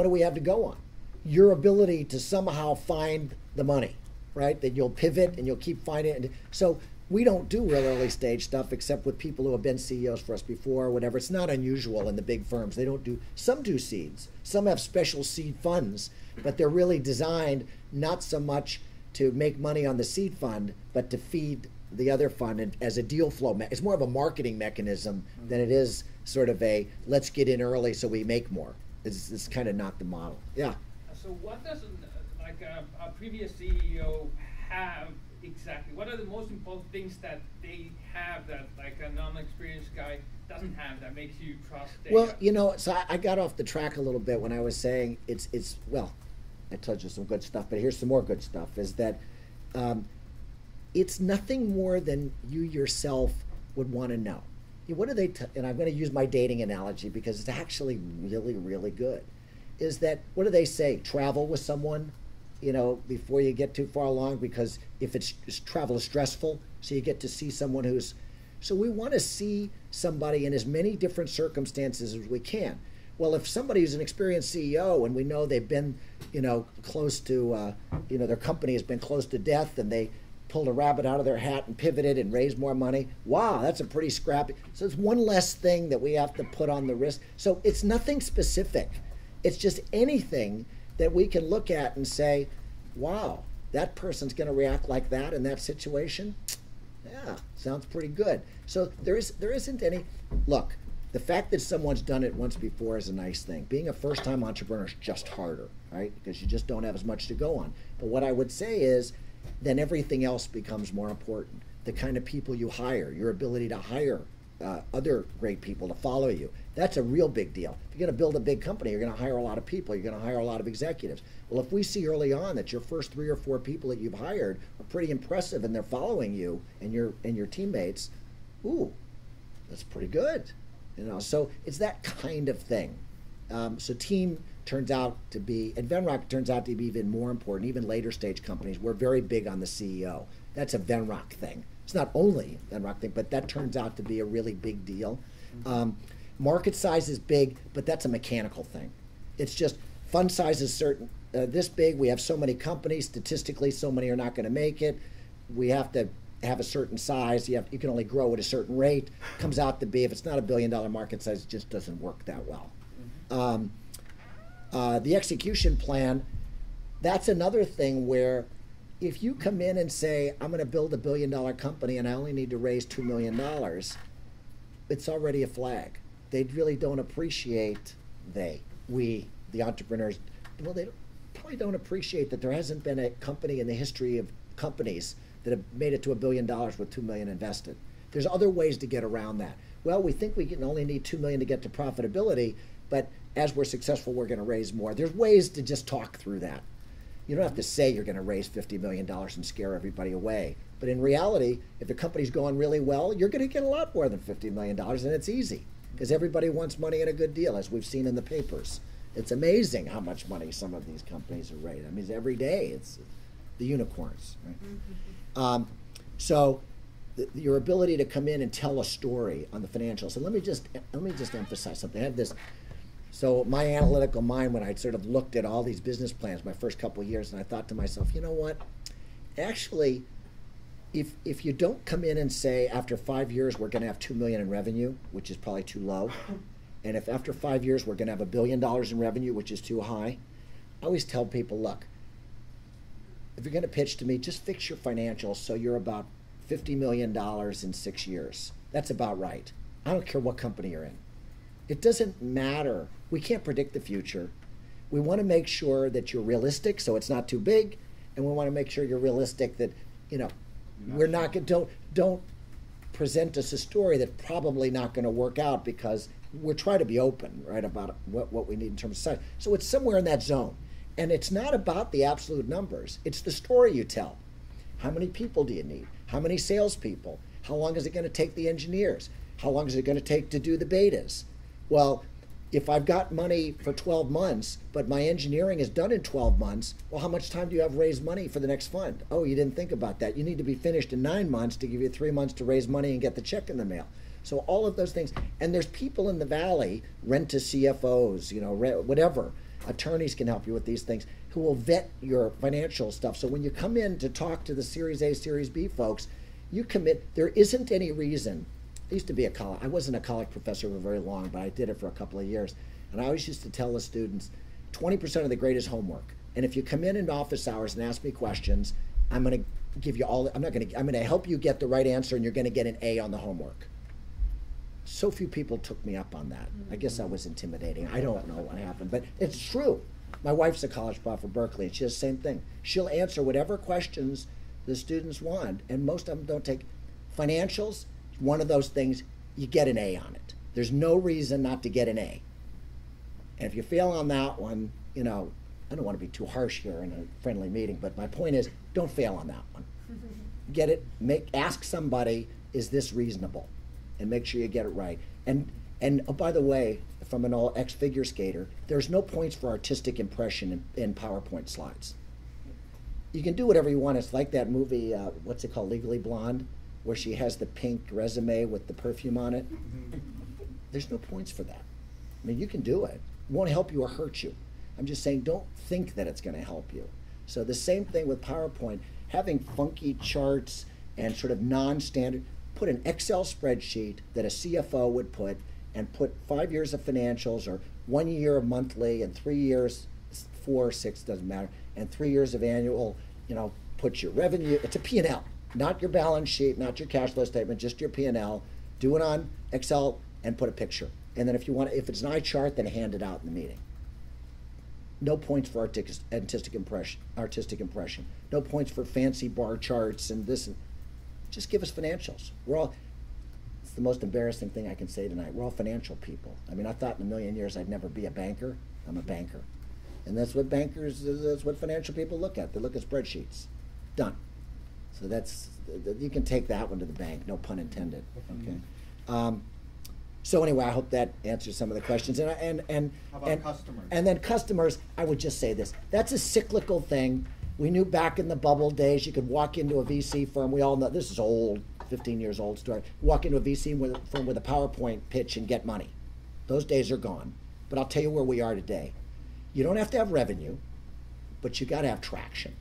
Speaker 2: do we have to go on? Your ability to somehow find the money, right? That you'll pivot and you'll keep finding it. So we don't do real early stage stuff except with people who have been CEOs for us before or whatever. It's not unusual in the big firms. They don't do, some do seeds. Some have special seed funds, but they're really designed not so much to make money on the seed fund, but to feed the other fund and as a deal flow. It's more of a marketing mechanism than it is sort of a, let's get in early so we make more. It's kind of not the model. Yeah.
Speaker 5: So what does like a previous CEO have exactly? What are the most important things that they have that like a non-experienced guy doesn't have that makes you trust data?
Speaker 2: Well, you know, so I got off the track a little bit when I was saying it's well, I told you some good stuff, but here's some more good stuff, is that it's nothing more than you yourself would want to know. What do they, and I'm going to use my dating analogy because it's actually really, really good, is that, what do they say? Travel with someone, you know, before you get too far along, because if travel is stressful, so you get to see someone who's, so we want to see somebody in as many different circumstances as we can. Well, if somebody who's an experienced CEO and we know they've been, you know, close to, you know, their company has been close to death and they pulled a rabbit out of their hat and pivoted and raised more money, wow, that's a pretty scrappy. So it's one less thing that we have to put on the risk. So it's nothing specific. It's just anything that we can look at and say, wow, that person's going to react like that in that situation. Yeah, sounds pretty good. So there isn't any, look, the fact that someone's done it once before is a nice thing. Being a first-time entrepreneur is just harder, right? Because you just don't have as much to go on. But what I would say is, then everything else becomes more important. The kind of people you hire, your ability to hire other great people to follow you. That's a real big deal. If you're going to build a big company, you're going to hire a lot of people. You're going to hire a lot of executives. Well, if we see early on that your first 3 or 4 people that you've hired are pretty impressive and they're following you and your teammates, ooh, that's pretty good. So it's that kind of thing. So team turns out to be, and Venrock turns out to be even more important. Even later stage companies, we're very big on the CEO. That's a Venrock thing. It's not only a Venrock thing, but that turns out to be a really big deal. Market size is big, but that's a mechanical thing. It's just fund size is certain this big. We have so many companies. Statistically, so many are not going to make it. We have to have a certain size. You can only grow at a certain rate. Comes out to be, if it's not $1 billion market size, it just doesn't work that well. The execution plan, that's another thing where if you come in and say, I'm going to build $1 billion company and I only need to raise $2 million, it's already a flag. They really don't appreciate, the entrepreneurs, well, they probably don't appreciate that there hasn't been a company in the history of companies that have made it to $1 billion with $2 million invested. There's other ways to get around that. Well, we think we can only need $2 million to get to profitability, but as we're successful, we're going to raise more. There's ways to just talk through that. You don't have to say you're going to raise $50 million and scare everybody away. But in reality, if the company's going really well, you're going to get a lot more than $50 million, and it's easy because everybody wants money and a good deal, as we've seen in the papers. It's amazing how much money some of these companies are raising. I mean, every day it's the unicorns. Right? So your ability to come in and tell a story on the financials. And let me just emphasize something. I have this. So my analytical mind, when I sort of looked at all these business plans my first couple of years, and I thought to myself, you know what? Actually, if you don't come in and say after 5 years we're going to have $2 million in revenue, which is probably too low, and if after 5 years we're going to have $1 billion in revenue, which is too high, I always tell people, look, if you're going to pitch to me, just fix your financials so you're about $50 million in 6 years. That's about right. I don't care what company you're in. It doesn't matter. We can't predict the future. We want to make sure that you're realistic so it's not too big, and we want to make sure you're realistic that, we're not going to, don't present us a story that's probably not going to work out because we're trying to be open, right, about what we need in terms of size. So it's somewhere in that zone. And it's not about the absolute numbers. It's the story you tell. How many people do you need? How many salespeople? How long is it going to take the engineers? How long is it going to take to do the betas? Well, if I've got money for 12 months, but my engineering is done in 12 months, well, how much time do you have to raise money for the next fund? Oh, you didn't think about that. You need to be finished in 9 months to give you 3 months to raise money and get the check in the mail. So all of those things. And there's people in the Valley, rent to CFOs, whatever. Attorneys can help you with these things who will vet your financial stuff. So when you come in to talk to the Series A, Series B folks, you commit. There isn't any reason. I used to be I wasn't a college professor for very long, but I did it for a couple of years. And I always used to tell the students, 20% of the grade is homework. And if you come in office hours and ask me questions, I'm going to give you I'm going to help you get the right answer, and you're going to get an A on the homework. So few people took me up on that. I guess I was intimidating. I don't know what happened, but it's true. My wife's a college prof at Berkeley, and she does the same thing. She'll answer whatever questions the students want, and most of them don't take financials. One of those things, you get an A on it. There's no reason not to get an A. And if you fail on that one, I don't want to be too harsh here in a friendly meeting, but my point is, don't fail on that one. Get it, ask somebody, is this reasonable? And make sure you get it right. And oh, by the way, from an all ex-figure skater, there's no points for artistic impression in PowerPoint slides. You can do whatever you want. It's like that movie, what's it called, Legally Blonde, where she has the pink resume with the perfume on it. There's no points for that. I mean, you can do it. It won't help you or hurt you. I'm just saying, don't think that it's going to help you. So the same thing with PowerPoint, having funky charts and sort of non-standard. Put an Excel spreadsheet that a CFO would put, and put 5 years of financials, or 1 year of monthly, and 3 years, 4 or 6, doesn't matter, and 3 years of annual, put your revenue. It's a P&L, not your balance sheet, not your cash flow statement, just your P&L. Do it on Excel and put a picture. And then if it's an eye chart, then hand it out in the meeting. No points for artistic impression. No points for fancy bar charts and this. Just give us financials. the most embarrassing thing I can say tonight. We're all financial people. I mean, I thought in a million years I'd never be a banker. I'm a banker. And that's what financial people look at. They look at spreadsheets. Done. So you can take that one to the bank, no pun intended. Okay. So anyway, I hope that answers some of the questions.
Speaker 4: How about customers?
Speaker 2: And then customers, I would just say this. That's a cyclical thing. We knew back in the bubble days, you could walk into a VC firm. We all know, this is old, 15 years old story. Walk into a VC firm with a PowerPoint pitch and get money. Those days are gone. But I'll tell you where we are today. You don't have to have revenue, but you got to have traction.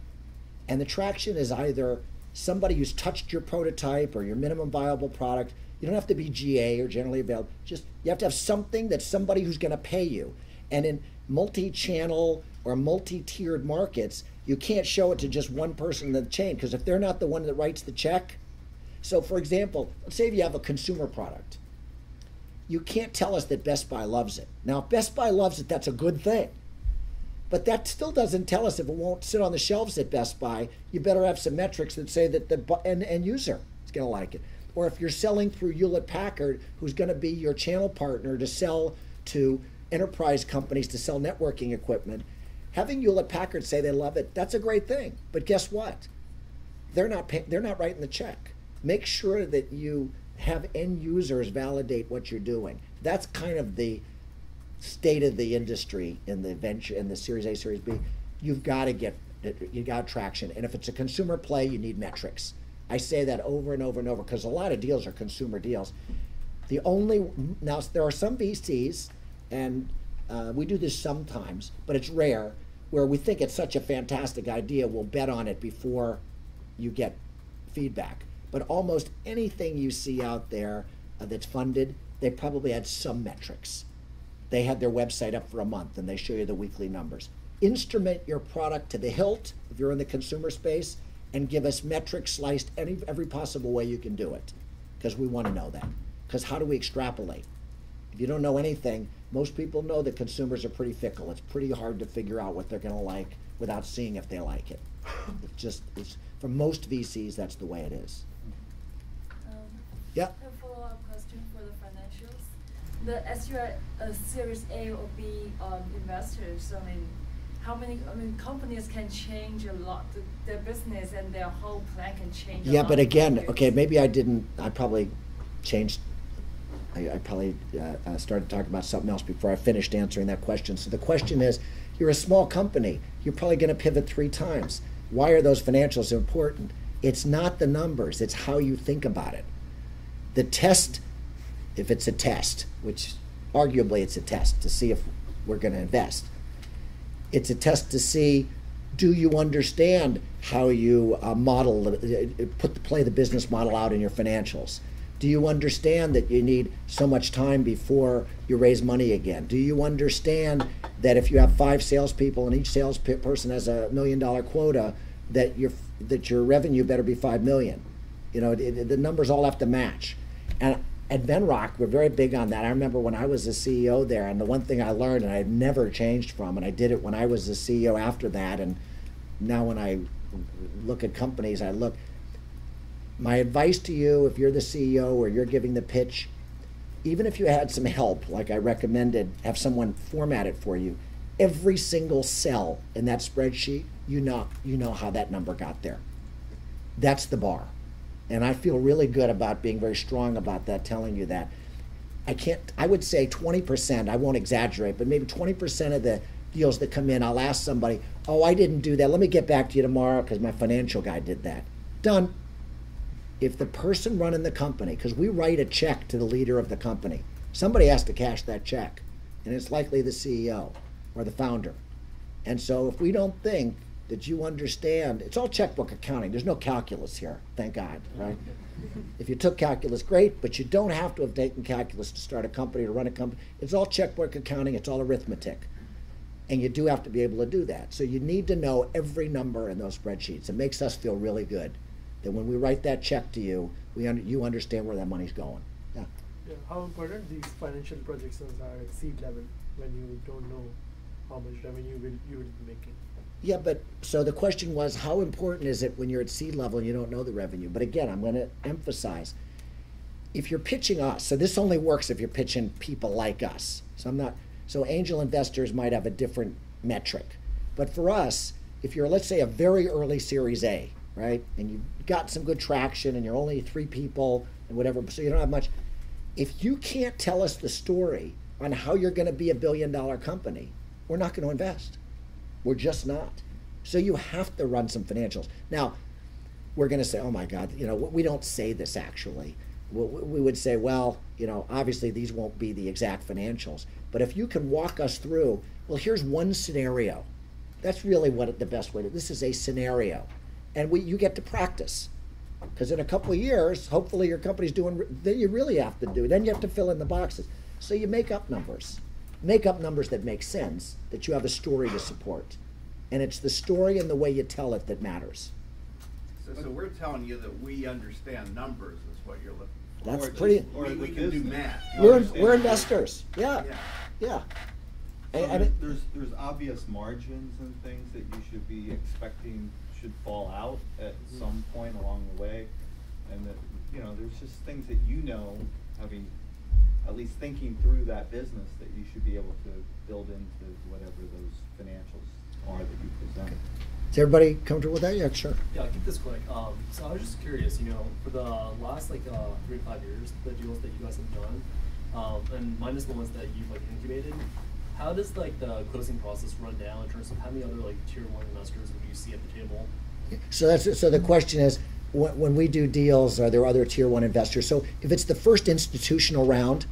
Speaker 2: And the traction is either somebody who's touched your prototype or your minimum viable product. You don't have to be GA or generally available. Just you have to have something that's somebody who's going to pay you. And in multi-channel or multi-tiered markets, you can't show it to just one person in the chain, because if they're not the one that writes the check. So for example, let's say if you have a consumer product. You can't tell us that Best Buy loves it. Now, if Best Buy loves it, that's a good thing. But that still doesn't tell us if it won't sit on the shelves at Best Buy. You better have some metrics that say that the end user is going to like it. Or if you're selling through Hewlett-Packard, who's going to be your channel partner to sell to enterprise companies to sell networking equipment, having Hewlett-Packard say they love it, that's a great thing. But guess what? They're not writing the check. Make sure that you have end users validate what you're doing. That's kind of the state of the industry in the venture, in the Series A, Series B. You got traction. And if it's a consumer play, you need metrics. I say that over and over and over because a lot of deals are consumer deals. Now there are some VCs, and we do this sometimes, but it's rare, where we think it's such a fantastic idea, we'll bet on it before you get feedback. But almost anything you see out there that's funded, they probably had some metrics. They had their website up for a month and they show you the weekly numbers. Instrument your product to the hilt if you're in the consumer space, and give us metrics sliced every possible way you can do it, because we want to know that. Because how do we extrapolate? If you don't know anything, most people know that consumers are pretty fickle. It's pretty hard to figure out what they're going to like without seeing if they like it. It's for most VCs, that's the way it is. Yeah.
Speaker 6: A follow-up question for the financials. As you are a Series A or B investors, how many companies can change a lot, their business and their whole plan can change.
Speaker 2: Yeah, but again, okay, maybe I probably changed. I probably started talking about something else before I finished answering that question. So the question is, you're a small company. You're probably going to pivot 3 times. Why are those financials important? It's not the numbers. It's how you think about it. The test, if it's a test, which arguably it's a test to see if we're going to invest. It's a test to see, do you understand how you play the business model out in your financials? Do you understand that you need so much time before you raise money again? Do you understand that if you have 5 salespeople and each salesperson has $1 million quota, that your revenue better be $5 million? The numbers all have to match. And at Venrock, we're very big on that. I remember when I was the CEO there, and the one thing I learned, and I've never changed from, and I did it when I was the CEO after that, and now when I look at companies, my advice to you, if you're the CEO or you're giving the pitch, even if you had some help, like I recommended, have someone format it for you, every single cell in that spreadsheet, you know how that number got there. That's the bar. And I feel really good about being very strong about that, telling you that. I would say 20%, I won't exaggerate, but maybe 20% of the deals that come in, I'll ask somebody, oh, I didn't do that. Let me get back to you tomorrow because my financial guy did that. Done. If the person running the company, because we write a check to the leader of the company, somebody has to cash that check, and it's likely the CEO or the founder. And so if we don't think that you understand, it's all checkbook accounting. There's no calculus here, thank God, right? If you took calculus, great, but you don't have to have taken calculus to start a company, to run a company. It's all checkbook accounting, it's all arithmetic. And you do have to be able to do that. So you need to know every number in those spreadsheets. It makes us feel really good that when we write that check to you, you understand where that money's going. Yeah.
Speaker 7: Yeah. How important these financial projections are at seed level when you don't know how much revenue you will be making?
Speaker 2: Yeah, but so the question was, how important is it when you're at seed level and you don't know the revenue? But again, I'm going to emphasize, if you're pitching us, so this only works if you're pitching people like us. So angel investors might have a different metric. But for us, if you're, let's say, a very early Series A, right, and you've got some good traction and you're only 3 people and whatever, so you don't have much, if you can't tell us the story on how you're going to be a billion-dollar company, we're not going to invest. We're just not. So you have to run some financials. Now, we're going to say, oh my God, we don't say this actually. We would say, well, obviously these won't be the exact financials, but if you can walk us through, well, here's one scenario. That's really what the best way to, this is a scenario. And you get to practice. Because in a couple of years, hopefully your company's doing, then you really have to do, then you have to fill in the boxes. So you make up numbers. Make up numbers that make sense, that you have a story to support. And it's the story and the way you tell it that matters.
Speaker 8: So we're telling you that we understand numbers is what you're looking for.
Speaker 2: That's
Speaker 8: Or
Speaker 2: pretty.
Speaker 8: Or we can do math.
Speaker 2: We're investors. Yeah.
Speaker 4: So there's obvious margins and things that you should be expecting should fall out at some point along the way, and that there's just things that having at least thinking through that business, that you should be able to build into whatever those financials are that you present.
Speaker 2: Is everybody comfortable with that? Yeah, sure.
Speaker 9: Yeah, I'll keep this quick. So I was just curious, for the last 3 to 5 years, the deals that you guys have done, and minus the ones that you've incubated, how does the closing process run down in terms of how many other tier 1 investors do you see at the table?
Speaker 2: So the question is, when we do deals, are there other tier 1 investors? So if it's the first institutional round,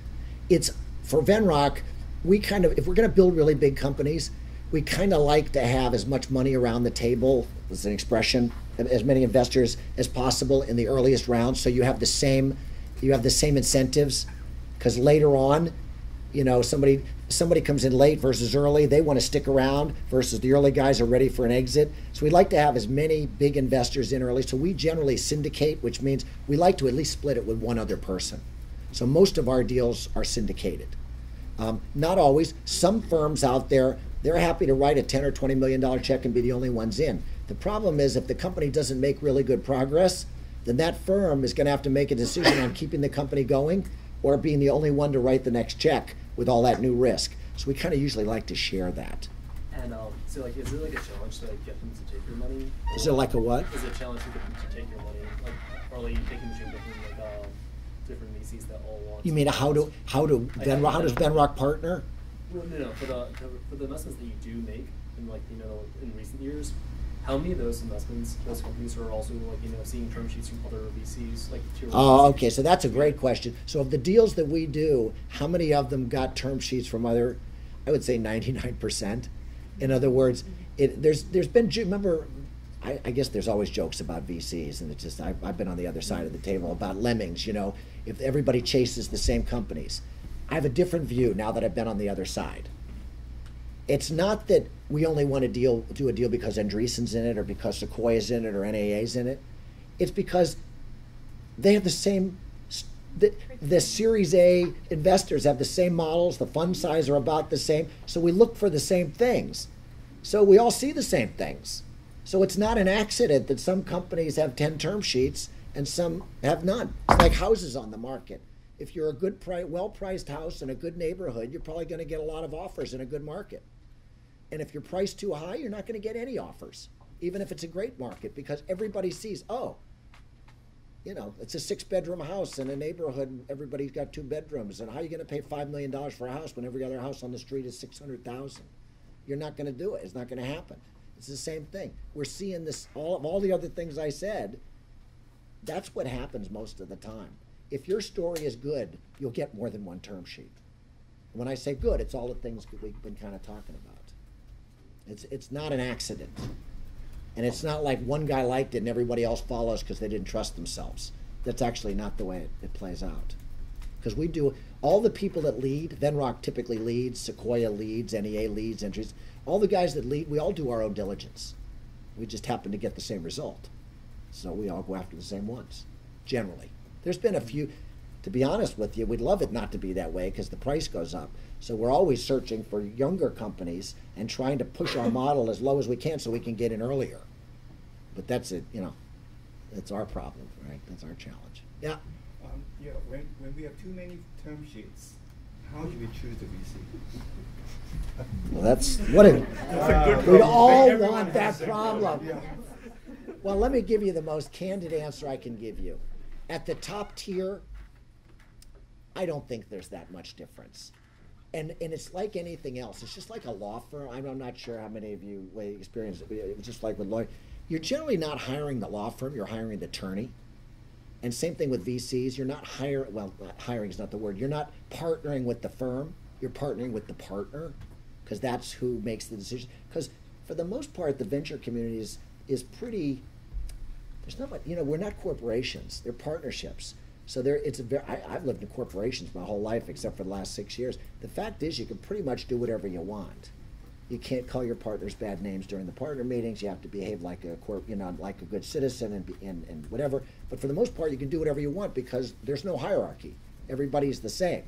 Speaker 2: it's for Venrock, if we're going to build really big companies, we kind of like to have as much money around the table, as an expression, as many investors as possible in the earliest rounds, so you have the same incentives, because later on, somebody comes in late versus early, they want to stick around versus the early guys are ready for an exit. So we like to have as many big investors in early. So we generally syndicate, which means we like to at least split it with one other person. So most of our deals are syndicated. Not always. Some firms out there, they're happy to write a $10 or $20 million check and be the only ones in. The problem is if the company doesn't make really good progress, then that firm is going to have to make a decision on keeping the company going or being the only one to write the next check with all that new risk. So we kind of usually like to share that.
Speaker 9: And so is it a challenge to get them to take your money?
Speaker 2: Is it like a what?
Speaker 9: Is it a challenge to get them to take your money? Or are you taking between different VCs that all want?
Speaker 2: You mean how does Venrock partner?
Speaker 9: Well, no. For the investments that you do make in in recent years, how many of those investments, those companies are also seeing term sheets from other VCs tier 1
Speaker 2: Oh,
Speaker 9: VCs?
Speaker 2: okay. So that's a great question. So of the deals that we do, how many of them got term sheets from other? I would say 99%. In other words, there's been, remember, I guess there's always jokes about VCs, and it's just I've been on the other side of the table about lemmings. If everybody chases the same companies, I have a different view now that I've been on the other side. It's not that we only want to do a deal because Andreessen's in it or because Sequoia's in it or NAA's in it. It's because they have the same, the Series A investors have the same models, the fund size are about the same, so we look for the same things. So we all see the same things. So it's not an accident that some companies have 10 term sheets and some have none. It's like houses on the market. If you're a good, well-priced house in a good neighborhood, you're probably going to get a lot of offers in a good market. And if you're priced too high, you're not going to get any offers, even if it's a great market, because everybody sees, it's a 6-bedroom house in a neighborhood and everybody's got 2 bedrooms. And how are you going to pay $5 million for a house when every other house on the street is $600,000? You're not going to do it. It's not going to happen. It's the same thing. We're seeing this, all the other things I said, that's what happens most of the time. If your story is good, you'll get more than one term sheet. When I say good, it's all the things that we've been kind of talking about. It's not an accident. And it's not like one guy liked it and everybody else follows because they didn't trust themselves. That's actually not the way it plays out. Because we do, all the people that lead, Venrock typically leads, Sequoia leads, NEA leads, entries, all the guys that lead, we all do our own diligence. We just happen to get the same result. So we all go after the same ones, generally. There's been a few, to be honest with you, we'd love it not to be that way because the price goes up. So we're always searching for younger companies and trying to push our model as low as we can so we can get in earlier. But that's it, that's our problem, right? That's our challenge. Yeah.
Speaker 10: When we have too many term sheets, how do we choose the VC?
Speaker 2: Well, that's what it. We all want that problem.
Speaker 10: Yeah.
Speaker 2: Well, let me give you the most candid answer I can give you. At the top tier, I don't think there's that much difference. And it's like anything else. It's just like a law firm. I'm not sure how many of you experience it. It's just like with lawyers. You're generally not hiring the law firm. You're hiring the attorney. And same thing with VCs. You're not hiring is not the word. You're not partnering with the firm. You're partnering with the partner, because that's who makes the decision. Because for the most part, the venture community is pretty. There's not much. We're not corporations. They're partnerships. So I've lived in corporations my whole life, except for the last 6 years. The fact is, you can pretty much do whatever you want. You can't call your partners bad names during the partner meetings. You have to behave like like a good citizen and whatever. But for the most part, you can do whatever you want because there's no hierarchy. Everybody's the same.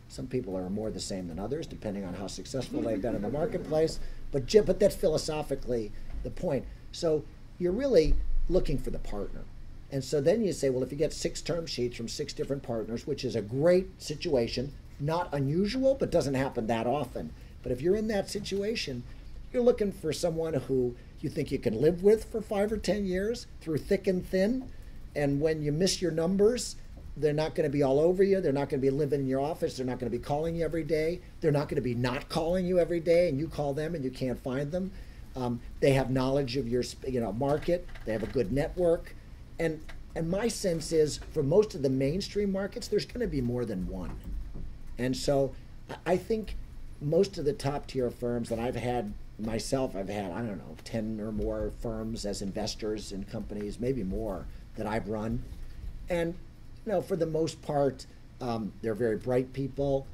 Speaker 2: Some people are more the same than others, depending on how successful they've been in the marketplace. But that's philosophically the point. So you're really looking for the partner. And so then you say, well, if you get 6 term sheets from 6 different partners, which is a great situation, not unusual, but doesn't happen that often. But if you're in that situation, you're looking for someone who you think you can live with for 5 or 10 years through thick and thin. And when you miss your numbers, they're not going to be all over you. They're not going to be living in your office. They're not going to be calling you every day. They're not going to be not calling you every day, and you call them and you can't find them. They have knowledge of your market. They have a good network. And my sense is, for most of the mainstream markets, there's going to be more than one. And so I think most of the top tier firms that I've had myself, I don't know, 10 or more firms as investors in companies, maybe more, that I've run. And for the most part, they're very bright people.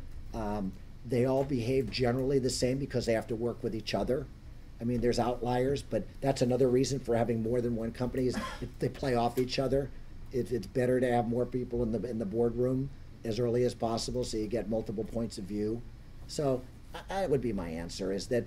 Speaker 2: They all behave generally the same because they have to work with each other. I mean, there's outliers, but that's another reason for having more than one company is they play off each other. It's better to have more people in the boardroom as early as possible so you get multiple points of view. So that would be my answer, is that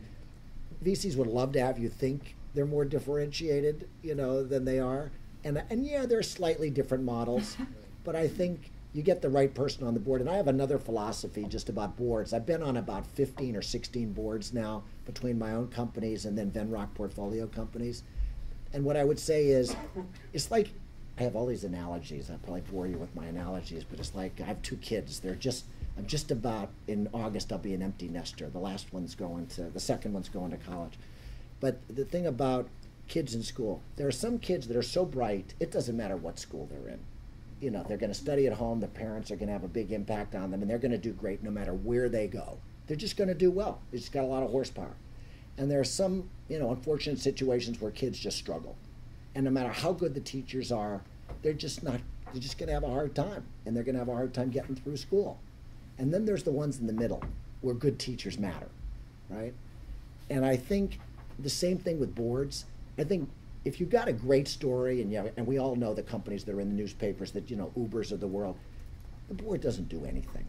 Speaker 2: VCs would love to have you think they're more differentiated, than they are. And yeah, there are slightly different models, but I think you get the right person on the board. And I have another philosophy just about boards. I've been on about 15 or 16 boards now between my own companies and then Venrock portfolio companies. And what I would say is, it's like, I have all these analogies. I probably bore you with my analogies, but it's like I have 2 kids. I'm just about, in August, I'll be an empty nester. The second one's going to college. But the thing about kids in school, there are some kids that are so bright, it doesn't matter what school they're in. They're going to study at home, the parents are going to have a big impact on them, and they're going to do great no matter where they go. They're just going to do well. They just got a lot of horsepower. And there are some, unfortunate situations where kids just struggle. And no matter how good the teachers are, they're just going to have a hard time, and they're going to have a hard time getting through school. And then there's the ones in the middle where good teachers matter, right? And I think the same thing with boards. I think if you've got a great story, and we all know the companies that are in the newspapers, that Ubers of the world, the board doesn't do anything.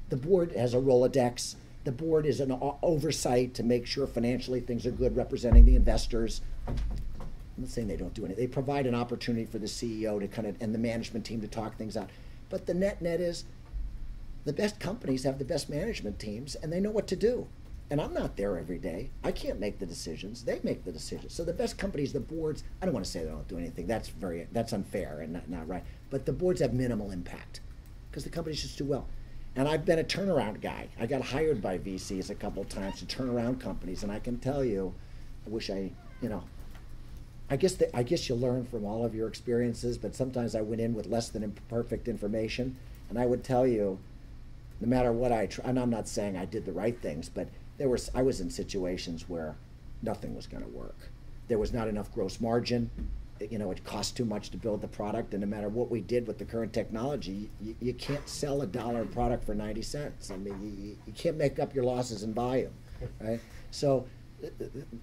Speaker 2: The board has a Rolodex. The board is an oversight to make sure financially things are good, representing the investors. I'm not saying they don't do anything. They provide an opportunity for the CEO to and the management team to talk things out. But the net is, the best companies have the best management teams, and they know what to do. And I'm not there every day. I can't make the decisions. They make the decisions. So the best companies, the boards, I don't want to say they don't do anything. That's unfair and not right. But the boards have minimal impact because the companies just do well. And I've been a turnaround guy. I got hired by VCs a couple of times to turn around companies, and I can tell you, I guess you learn from all of your experiences, but sometimes I went in with less than perfect information, and I would tell you, no matter what and I'm not saying I did the right things, but I was in situations where nothing was going to work. There was not enough gross margin. It cost too much to build the product, and no matter what we did with the current technology, you can't sell a $1 product for 90 cents. I mean, you can't make up your losses in volume, right? So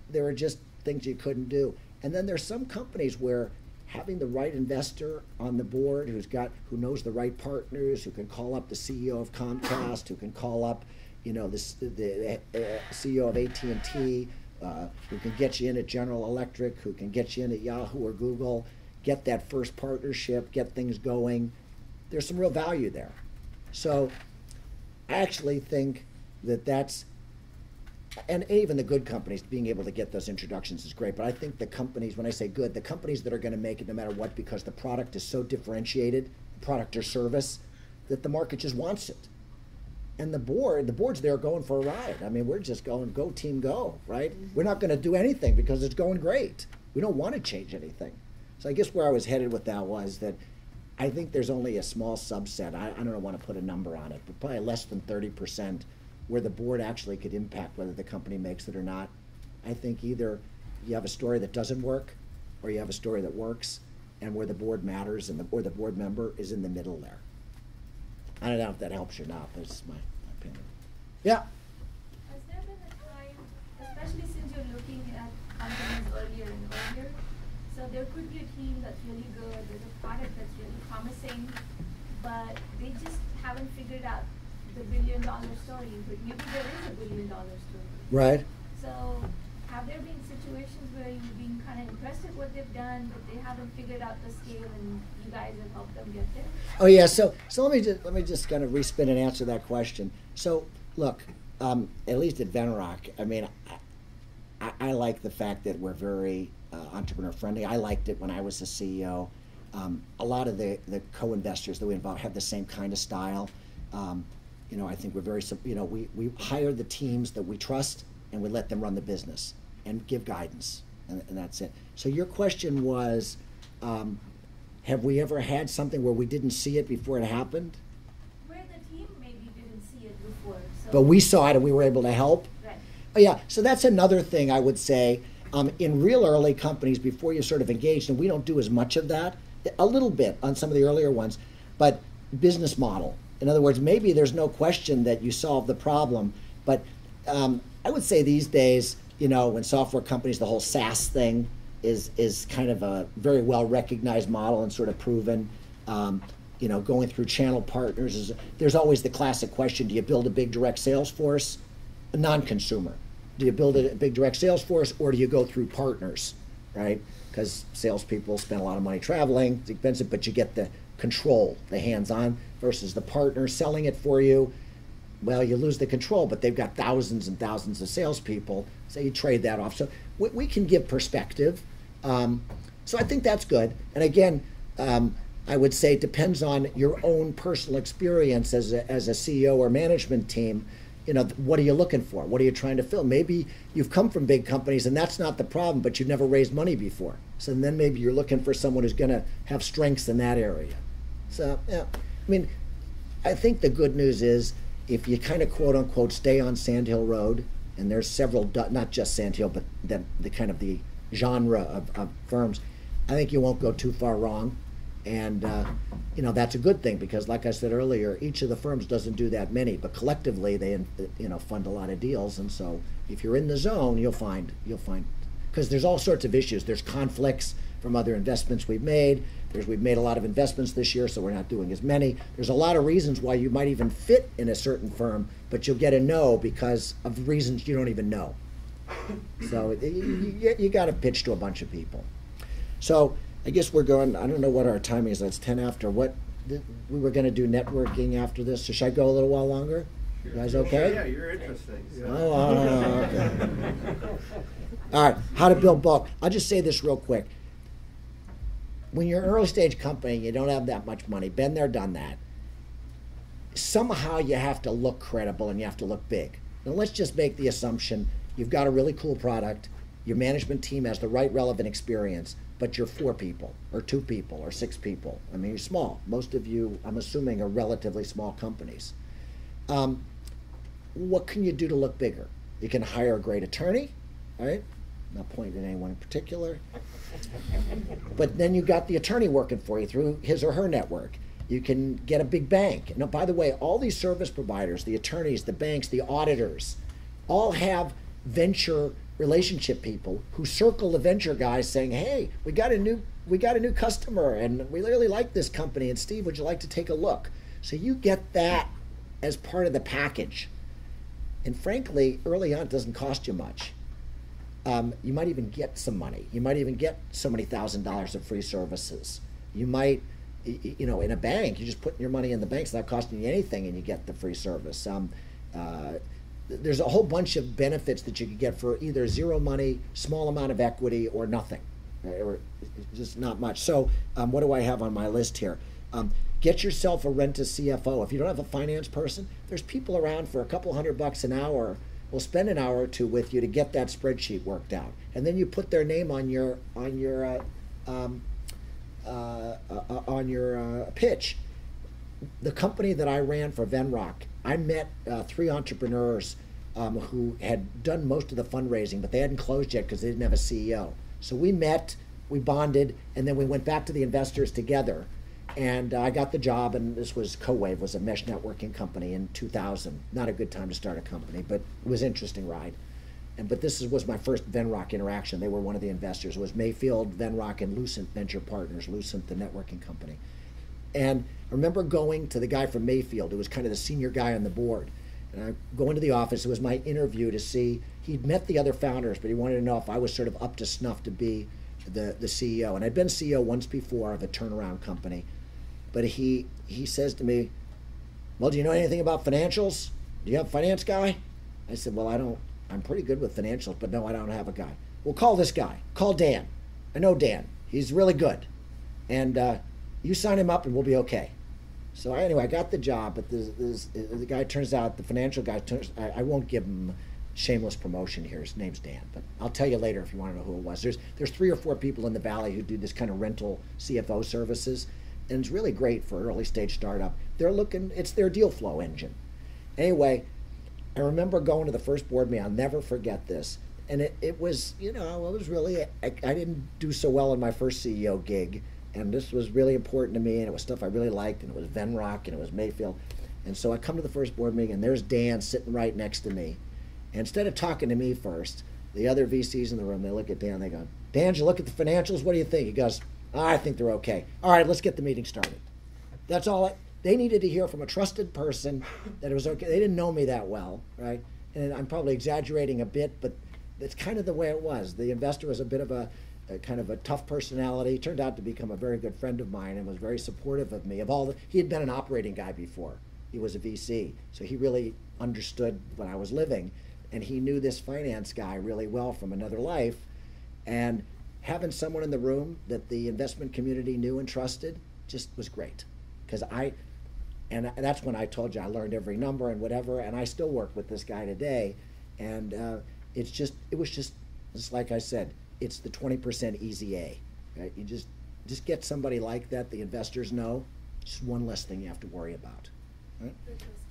Speaker 2: there are just things you couldn't do. And then there's some companies where having the right investor on the board who knows the right partners, who can call up the CEO of Comcast, who can call up the CEO of AT&T, who can get you in at General Electric, who can get you in at Yahoo or Google, get that first partnership, get things going. there's some real value there. So I actually think that that's, and even the good companies being able to get those introductions is great, but I think the companies, when I say good, the companies that are going to make it no matter what because the product is so differentiated, product or service, that the market just wants it. And the board's there going for a ride. I mean, we're just going, go team go, right? We're not going to do anything because it's going great. We don't want to change anything. So I guess where I was headed with that was that I think there's only a small subset, I don't want to put a number on it, but probably less than 30% where the board actually could impact whether the company makes it or not. I think either you have a story that doesn't work or you have a story that works and where the board matters and or the board member is in the middle there. I don't know if that helps you or not, but it's my opinion. Yeah?
Speaker 11: Has there been a time, especially since you're looking at companies earlier and earlier, so there could be a team that's really good, there's a product that's really promising, but they just haven't figured out the billion-dollar story, but maybe there is a billion-dollar story.
Speaker 2: Right.
Speaker 11: So have there been situations where you've been kind of impressed with what they've done, but they haven't figured out the scale and you guys have helped them get there?
Speaker 2: Oh yeah, so let me just kind of respin and answer that question. So look, at least at Venrock, I mean, I like the fact that we're very entrepreneur friendly. I liked it when I was the CEO. A lot of the co-investors that we involve have the same kind of style. You know, I think we're very, you know, we hire the teams that we trust and we let them run the business and give guidance, and that's it. So your question was, have we ever had something where we didn't see it before it happened?
Speaker 11: Where the team maybe didn't see it before. So
Speaker 2: But we saw it and we were able to help?
Speaker 11: Right.
Speaker 2: Oh yeah, so that's another thing I would say. In real early companies, before you sort of engaged, and we don't do as much of that, a little bit on some of the earlier ones, but business model. In other words, maybe there's no question that you solve the problem, but I would say these days, you know, when software companies, the whole SaaS thing is kind of a very well recognized model and sort of proven. You know, going through channel partners, there's always the classic question, do you build a big direct sales force? A non-consumer. Do you build a big direct sales force or do you go through partners, right? Because salespeople spend a lot of money traveling, it's expensive, but you get the control, the hands-on, versus the partner selling it for you. Well, you lose the control, but they've got thousands and thousands of salespeople, so you trade that off. So we can give perspective. So I think that's good. And again, I would say it depends on your own personal experience as a CEO or management team. You know, what are you looking for? What are you trying to fill? Maybe you've come from big companies and that's not the problem, but you've never raised money before. So then maybe you're looking for someone who's going to have strengths in that area. So, yeah, I mean, I think the good news is if you kind of quote unquote stay on Sand Hill Road, and there's several, not just Sand Hill, but then the kind of the genre of firms, I think you won't go too far wrong. And, you know, that's a good thing because like I said earlier, each of the firms doesn't do that many, but collectively they, you know, fund a lot of deals. And so if you're in the zone, you'll find, because there's all sorts of issues. There's conflicts from other investments we've made. We've made a lot of investments this year, so we're not doing as many. There's a lot of reasons why you might even fit in a certain firm, but you'll get a no because of reasons you don't even know. So you got to pitch to a bunch of people. So I guess we're going, I don't know what our timing is, it's 10 after. What, we were going to do networking after this, so should I go a little while longer? You guys okay?
Speaker 8: Yeah, you're interesting. So.
Speaker 2: Oh, okay. All right, how to build bulk. I'll just say this real quick. When you're an early stage company, you don't have that much money, been there, done that. Somehow you have to look credible and you have to look big. Now let's just make the assumption you've got a really cool product, your management team has the right relevant experience, but you're 4 people or 2 people or 6 people. I mean, you're small. Most of you, I'm assuming, are relatively small companies. What can you do to look bigger? You can hire a great attorney, right? Not pointing at anyone in particular. But then you got the attorney working for you through his or her network. You can get a big bank. Now, by the way, all these service providers, the attorneys, the banks, the auditors, all have venture relationship people who circle the venture guys saying, hey, we got a new customer and we really like this company, and Steve, would you like to take a look? So you get that as part of the package. And frankly, early on, it doesn't cost you much. You might even get some money. You might even get so many $1,000s of free services. You might you know, in a bank, you're just putting your money in the bank, it's not costing you anything, and you get the free service. There's a whole bunch of benefits that you could get for either zero money, small amount of equity, or nothing, or just not much. So what do I have on my list here? Get yourself a rent-a-CFO. If you don't have a finance person, there's people around for a couple $100 an hour will spend an hour or two with you to get that spreadsheet worked out, and then you put their name on your pitch. The company that I ran for Venrock, I met 3 entrepreneurs who had done most of the fundraising, but they hadn't closed yet because they didn't have a CEO. So we met, we bonded, and then we went back to the investors together. And I got the job, and this was CoWave, was a mesh networking company in 2000. Not a good time to start a company, but it was an interesting ride. But this was my first Venrock interaction. They were one of the investors. It was Mayfield, Venrock, and Lucent Venture Partners, Lucent, the networking company. And I remember going to the guy from Mayfield, who was kind of the senior guy on the board. And I go into the office. It was my interview to see, he'd met the other founders, but he wanted to know if I was sort of up to snuff to be the CEO. And I'd been CEO once before of a turnaround company. But he says to me, well, do you know anything about financials? Do you have a finance guy? I said, well, I'm pretty good with financials, but no, I don't have a guy. Well, call this guy. Call Dan. I know Dan. He's really good. And you sign him up and we'll be okay. So anyway, I got the job, but the guy turns out, the financial guy, I won't give him shameless promotion here. His name's Dan, but I'll tell you later if you want to know who it was. There's 3 or 4 people in the Valley who do this kind of rental CFO services. And it's really great for an early stage startup. It's their deal flow engine. Anyway, I remember going to the first board meeting. I'll never forget this. And it was, you know, it was really, I didn't do so well in my first CEO gig. And this was really important to me. And it was stuff I really liked. And it was Venrock and it was Mayfield. And so I come to the first board meeting and there's Dan sitting right next to me. And instead of talking to me first, the other VCs in the room, they look at Dan, they go, Dan, did you look at the financials? What do you think? He goes, I think they're okay. All right, let's get the meeting started. That's all. They needed to hear from a trusted person that it was okay. They didn't know me that well, right? And I'm probably exaggerating a bit, but it's kind of the way it was. The investor was a bit of a kind of a tough personality. Turned out to become a very good friend of mine and was very supportive of me. He had been an operating guy before. He was a VC, so he really understood when I was living, and he knew this finance guy really well from another life, and having someone in the room that the investment community knew and trusted just was great. Because and that's when I told you I learned every number and whatever, and I still work with this guy today. And it was just like I said, it's the 20% easy A. Right? You just get somebody like that the investors know, just one less thing you have to worry about. Right?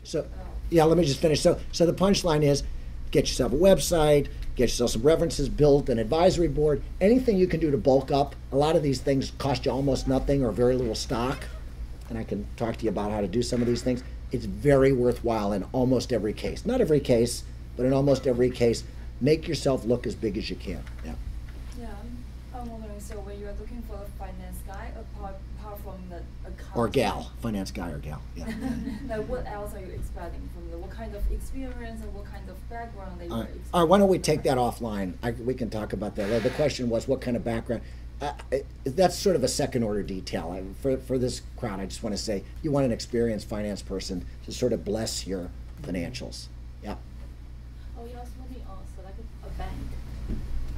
Speaker 2: So, yeah, let me just finish. So the punchline is, get yourself a website, get yourself some references, build an advisory board, anything you can do to bulk up. A lot of these things cost you almost nothing or very little stock, and I can talk to you about how to do some of these things. It's very worthwhile in almost every case. Not every case, but in almost every case, make yourself look as big as you can. Yeah.
Speaker 6: Yeah, I'm wondering, so when you are looking for a finance guy, apart from the account.
Speaker 2: Or gal, finance guy or gal, yeah.
Speaker 6: Like what else are you expecting from them? What kind of experience and what kind of background they were expecting?
Speaker 2: All right, why don't we take that offline? We can talk about that. The question was what kind of background. That's sort of a second order detail. For this crowd, I just want to say you want an experienced finance person to sort of bless your financials. Yeah.
Speaker 12: Oh, you also want to select a bank.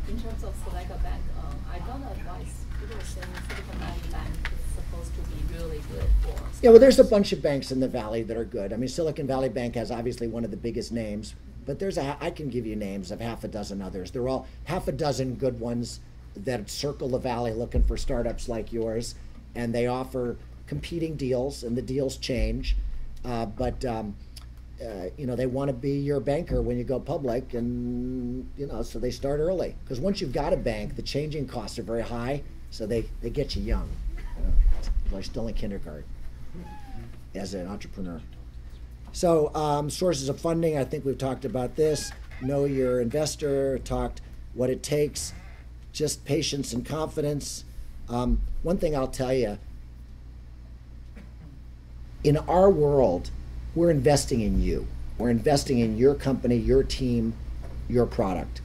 Speaker 12: In terms of select a bank, I got advice. People were saying Silicon Valley Bank is supposed to be really good for.
Speaker 2: Yeah, well, there's a bunch of banks in the Valley that are good. I mean, Silicon Valley Bank has obviously one of the biggest names, but I can give you names of half a dozen others. They're all half a dozen good ones that circle the Valley looking for startups like yours, and they offer competing deals, and the deals change, but they want to be your banker when you go public, and so they start early, because once you've got a bank, the changing costs are very high, so they get you young, like still in kindergarten as an entrepreneur. So sources of funding, I think we've talked about this. Know your investor, talked what it takes, just patience and confidence. One thing I'll tell you, in our world, we're investing in you. We're investing in your company, your team, your product,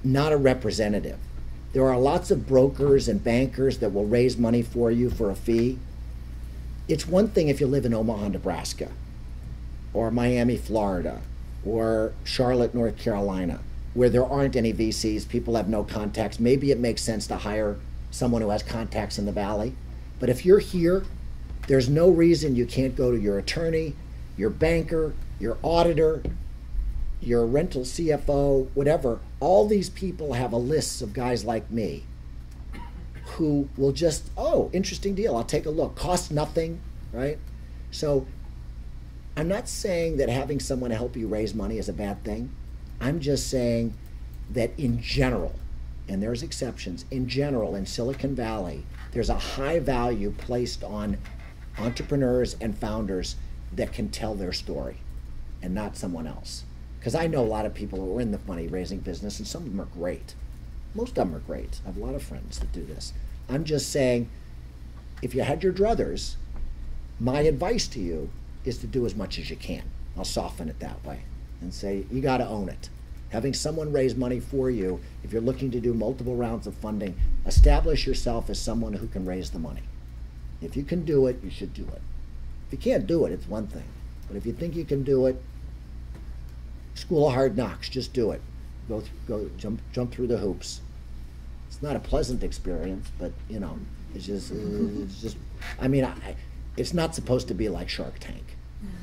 Speaker 2: not a representative. There are lots of brokers and bankers that will raise money for you for a fee, It's one thing if you live in Omaha, Nebraska, or Miami, Florida, or Charlotte, North Carolina, where there aren't any VCs, people have no contacts. Maybe it makes sense to hire someone who has contacts in the Valley. But if you're here, there's no reason you can't go to your attorney, your banker, your auditor, your rental CFO, whatever. All these people have a list of guys like me who will just, oh, interesting deal, I'll take a look. Costs nothing, right? So I'm not saying that having someone help you raise money is a bad thing. I'm just saying that in general, and there's exceptions, in general in Silicon Valley, there's a high value placed on entrepreneurs and founders that can tell their story and not someone else. Because I know a lot of people who are in the money raising business, and some of them are great. Most of them are great. I have a lot of friends that do this. I'm just saying, if you had your druthers, my advice to you is to do as much as you can. I'll soften it that way and say, you got to own it. Having someone raise money for you, if you're looking to do multiple rounds of funding, establish yourself as someone who can raise the money. If you can do it, you should do it. If you can't do it, it's one thing. But if you think you can do it, school of hard knocks, just do it. Jump through the hoops. It's not a pleasant experience, but you know, it's just I mean, it's not supposed to be like Shark Tank.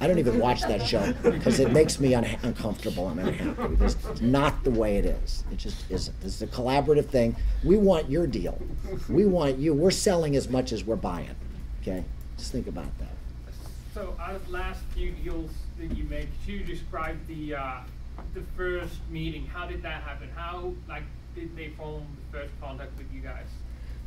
Speaker 2: I don't even watch that show because it makes me uncomfortable and unhappy. It's not the way it is. It just isn't. This is a collaborative thing. We want your deal. We want you. We're selling as much as we're buying. Okay? Just think about that.
Speaker 5: So out of the last few deals that you made, could you describe the first meeting? How did that happen? How did they form the first contact with you guys?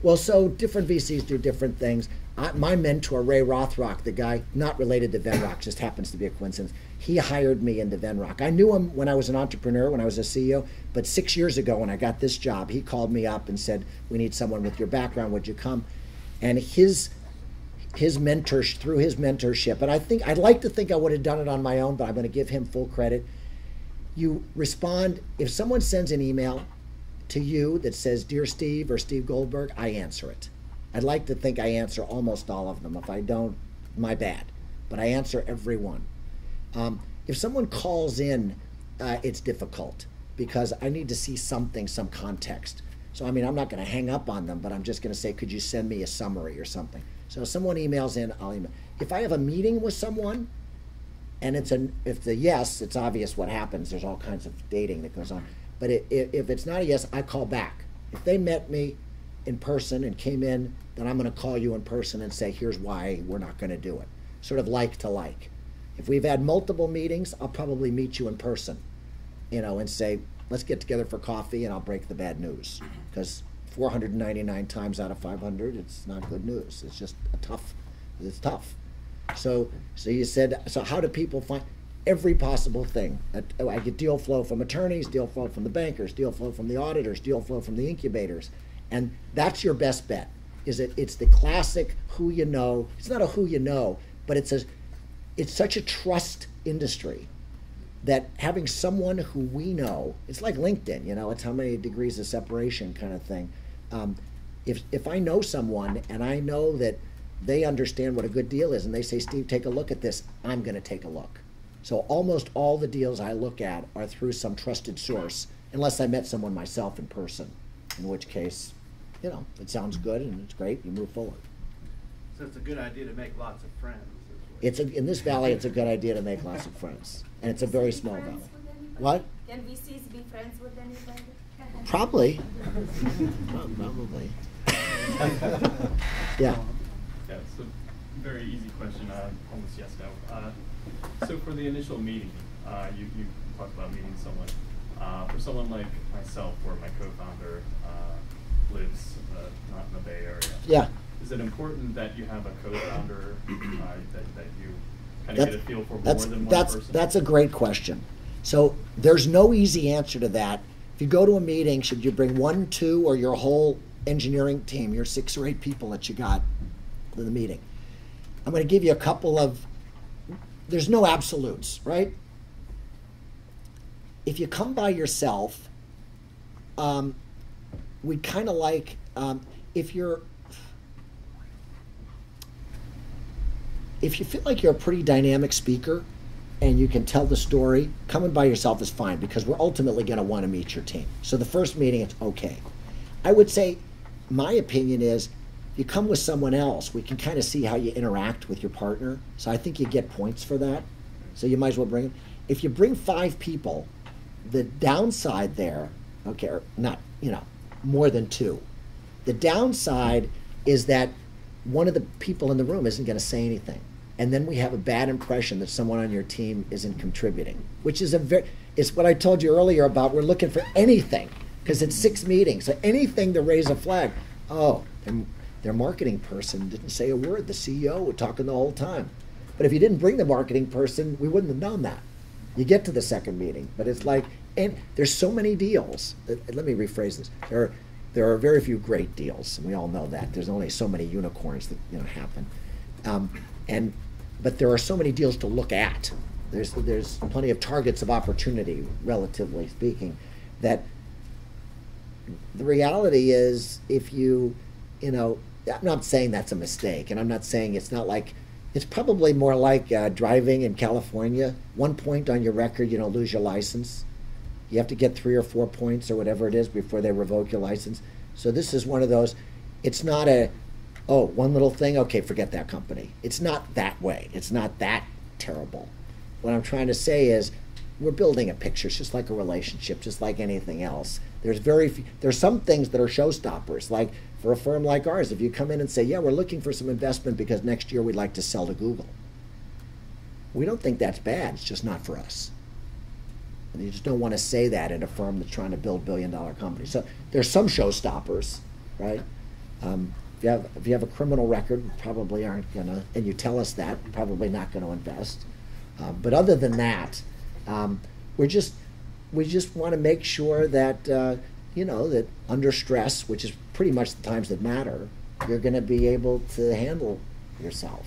Speaker 2: Well, so different VCs do different things. My mentor, Ray Rothrock, the guy not related to Venrock, just happens to be a coincidence. He hired me into Venrock. I knew him when I was an entrepreneur, when I was a CEO, but 6 years ago when I got this job, he called me up and said, we need someone with your background, would you come? And his mentor, through his mentorship, and I'd like to think I would have done it on my own, but I'm going to give him full credit. You respond, if someone sends an email to you that says, Dear Steve or Steve Goldberg, I answer it. I'd like to think I answer almost all of them. If I don't, my bad. But I answer every one. If someone calls in, it's difficult because I need to see something, some context. So, I mean, I'm not going to hang up on them, but I'm just going to say, could you send me a summary or something? So if someone emails in, I'll email. If I have a meeting with someone, and if it's a yes, it's obvious what happens. There's all kinds of dating that goes on. But if it's not a yes, I call back. If they met me in person and came in, then I'm going to call you in person and say, here's why we're not going to do it. Sort of like to like. If we've had multiple meetings, I'll probably meet you in person, you know, and say, let's get together for coffee and I'll break the bad news. Because 499 times out of 500, it's not good news. It's just it's tough. So you said, so how do people find? Every possible thing. I get deal flow from attorneys, deal flow from the bankers, deal flow from the auditors, deal flow from the incubators. And that's your best bet. It's the classic who you know. It's not a who you know, but it's such a trust industry that having someone who we know, it's like LinkedIn, you know, it's how many degrees of separation kind of thing. If I know someone and I know that they understand what a good deal is and they say, Steve, take a look at this, I'm going to take a look. So almost all the deals I look at are through some trusted source, unless I met someone myself in person, in which case, you know, it sounds good and it's great, you move forward.
Speaker 8: So it's a good idea to make lots of friends.
Speaker 2: In this valley, it's a good idea to make lots of friends. And it's a very small valley. What?
Speaker 11: Can VCs be friends with anybody?
Speaker 2: Probably. Probably. Yeah.
Speaker 13: Yeah, it's a very easy question, almost yes, no. So for the initial meeting, you talked about meeting someone. For someone like myself, where my co-founder lives not in the Bay Area,
Speaker 2: yeah.
Speaker 13: Is it important that you have a co-founder that you kind of get a feel for more than one person?
Speaker 2: That's a great question. So there's no easy answer to that. If you go to a meeting, should you bring 1, 2, or your whole engineering team, your 6 or 8 people that you got to the meeting? I'm going to give you a couple of, there's no absolutes, right? If you come by yourself, we kind of like, if you're, if you feel like you're a pretty dynamic speaker and you can tell the story, coming by yourself is fine because we're ultimately going to want to meet your team. So the first meeting, it's okay. I would say, my opinion is, you come with someone else, we can kind of see how you interact with your partner. So I think you get points for that. So you might as well bring it. If you bring 5 people, the downside there, okay, or not, more than 2. The downside is that one of the people in the room isn't going to say anything. And then we have a bad impression that someone on your team isn't contributing, which is it's what I told you earlier about we're looking for anything, because it's 6 meetings. So anything to raise a flag. Oh, their marketing person didn't say a word. The CEO was talking the whole time. But if you didn't bring the marketing person, we wouldn't have known that. You get to the second meeting, but it's like, and there's so many deals. Let me rephrase this. There are very few great deals, and we all know that. There's only so many unicorns that happen, but there are so many deals to look at. There's plenty of targets of opportunity, relatively speaking. That the reality is, if I'm not saying that's a mistake, and I'm not saying it's not like. It's probably more like driving in California. 1 point on your record, you don't lose your license. You have to get 3 or 4 points or whatever it is before they revoke your license. So this is one of those, it's not one little thing, okay, forget that company. It's not that way. It's not that terrible. What I'm trying to say is, we're building a picture. It's just like a relationship, just like anything else. There's some things that are showstoppers, like for a firm like ours, if you come in and say, yeah, we're looking for some investment because next year we'd like to sell to Google. We don't think that's bad, it's just not for us. And you just don't want to say that at a firm that's trying to build billion-dollar companies. So there's some showstoppers, right? If you have a criminal record, you probably aren't gonna, and you tell us that, you're probably not gonna invest. But other than that, we just want to make sure that that under stress, which is pretty much the times that matter, you're going to be able to handle yourself.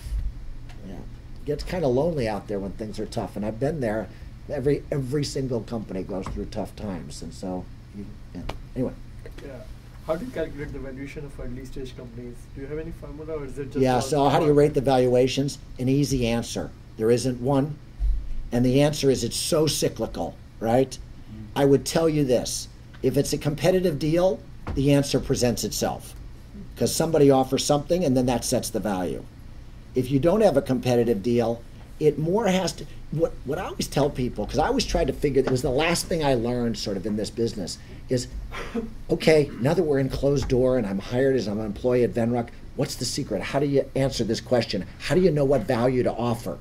Speaker 2: Yeah, it gets kind of lonely out there when things are tough, and I've been there. Every single company goes through tough times, and so anyway.
Speaker 7: Yeah. How do you calculate the valuation of early stage companies? Do you have any formula, or is it just?
Speaker 2: Yeah. So how do you rate the valuations? An easy answer. There isn't one. And the answer is, it's so cyclical, right? I would tell you this. If it's a competitive deal, the answer presents itself, because somebody offers something and then that sets the value. If you don't have a competitive deal, it more has to, what I always tell people, because I always tried to figure, it was the last thing I learned sort of in this business, is, okay, now that we're in closed door and I'm hired as an employee at Venrock, what's the secret? How do you answer this question? How do you know what value to offer?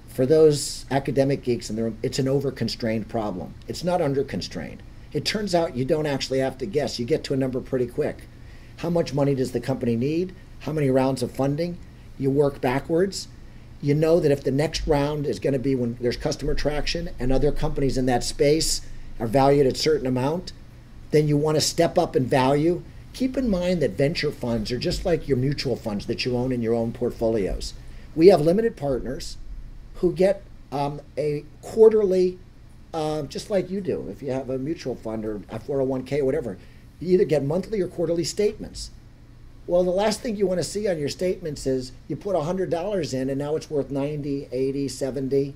Speaker 2: For those academic geeks in the room, it's an over-constrained problem. It's not under-constrained. It turns out you don't actually have to guess. You get to a number pretty quick. How much money does the company need? How many rounds of funding? You work backwards. You know that if the next round is going to be when there's customer traction and other companies in that space are valued at a certain amount, then you want to step up in value. Keep in mind that venture funds are just like your mutual funds that you own in your own portfolios. We have limited partners who get a quarterly, just like you do. If you have a mutual fund or a 401k or whatever, you either get monthly or quarterly statements. Well, the last thing you want to see on your statements is you put $100 in and now it's worth 90, 80, 70,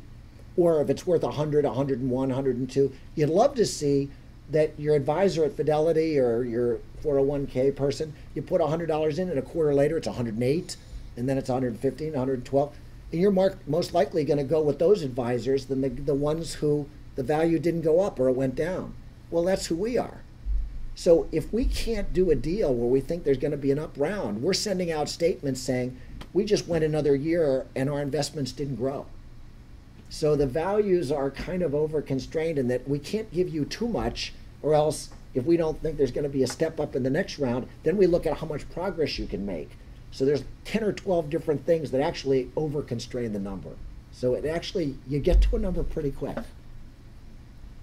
Speaker 2: or if it's worth 100, 101, 102. You'd love to see that your advisor at Fidelity or your 401k person, you put $100 in and a quarter later it's 108, and then it's 115, 112. And you're most likely going to go with those advisors than the ones who the value didn't go up or it went down. Well, that's who we are. So if we can't do a deal where we think there's going to be an up round, we're sending out statements saying, we just went another year and our investments didn't grow. So the values are kind of over-constrained in that we can't give you too much, or else if we don't think there's going to be a step up in the next round, then we look at how much progress you can make. So there's 10 or 12 different things that actually over-constrain the number. So it actually, you get to a number pretty quick.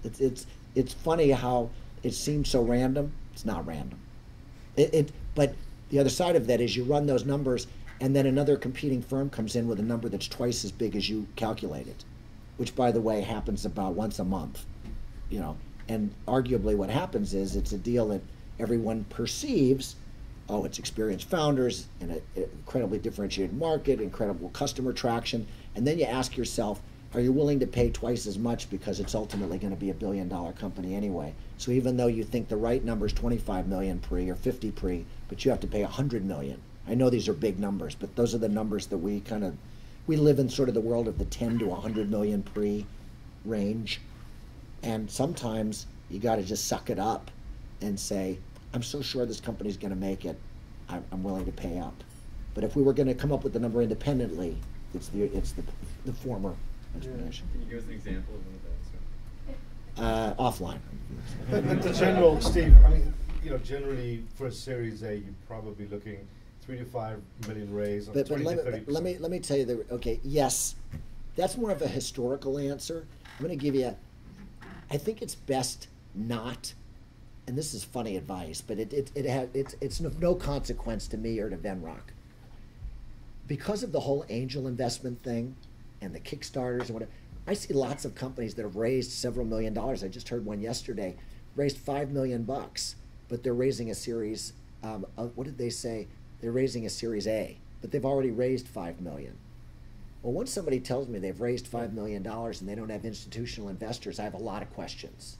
Speaker 2: It's funny how it seems so random. It's not random. But the other side of that is you run those numbers and then another competing firm comes in with a number that's twice as big as you calculated, which by the way happens about once a month, And arguably what happens is it's a deal that everyone perceives oh, it's experienced founders in an incredibly differentiated market, incredible customer traction. And then you ask yourself, are you willing to pay twice as much because it's ultimately going to be $1 billion company anyway? So even though you think the right number is 25 million pre or 50 pre, but you have to pay 100 million. I know these are big numbers, but those are the numbers that we live in sort of the world of the 10 to 100 million pre range. And sometimes you got to just suck it up and say, I'm so sure this company's going to make it, I'm willing to pay up. But if we were going to come up with the number independently, it's the former explanation.
Speaker 13: Can you give us an example of one of those?
Speaker 2: Offline.
Speaker 14: The general, Steve, I mean, generally for a Series A, you're probably looking 3 to 5 million raise on 20 to 30%.
Speaker 2: Let me tell you that, okay, yes, that's more of a historical answer. I'm going to give you, I think it's best not, and this is funny advice, but it's of no consequence to me or to Venrock. Because of the whole angel investment thing and the Kickstarters and whatever, I see lots of companies that have raised several $1 million. I just heard one yesterday, raised $5 million, but they're raising a series, what did they say? They're raising a Series A, but they've already raised $5 million. Well, once somebody tells me they've raised $5 million and they don't have institutional investors, I have a lot of questions.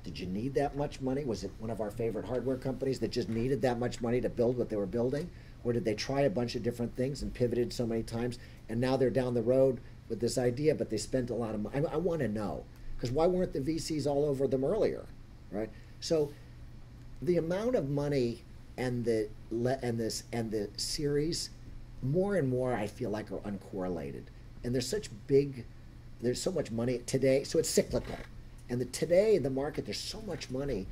Speaker 2: Did you need that much money? Was it one of our favorite hardware companies that just needed that much money to build what they were building? Or did they try a bunch of different things and pivoted so many times, and now they're down the road with this idea, but they spent a lot of money? I want to know, because why weren't the VCs all over them earlier, right? So the amount of money and the series, more and more I feel like are uncorrelated, and there's so much money today, so it's cyclical. And today in the market, there's so much money.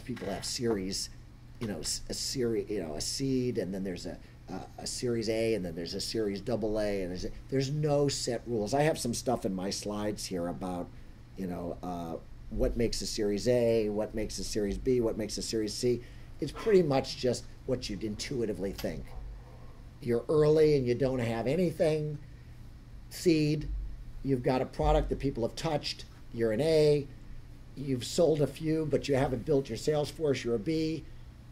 Speaker 2: People have series, a seed, and then there's a Series A, and then there's a Series AA, and there's no set rules. I have some stuff in my slides here about, what makes a Series A, what makes a Series B, what makes a Series C. It's pretty much just what you'd intuitively think. You're early and you don't have anything. Seed, you've got a product that people have touched. You're an A. You've sold a few, but you haven't built your sales force. You're a B.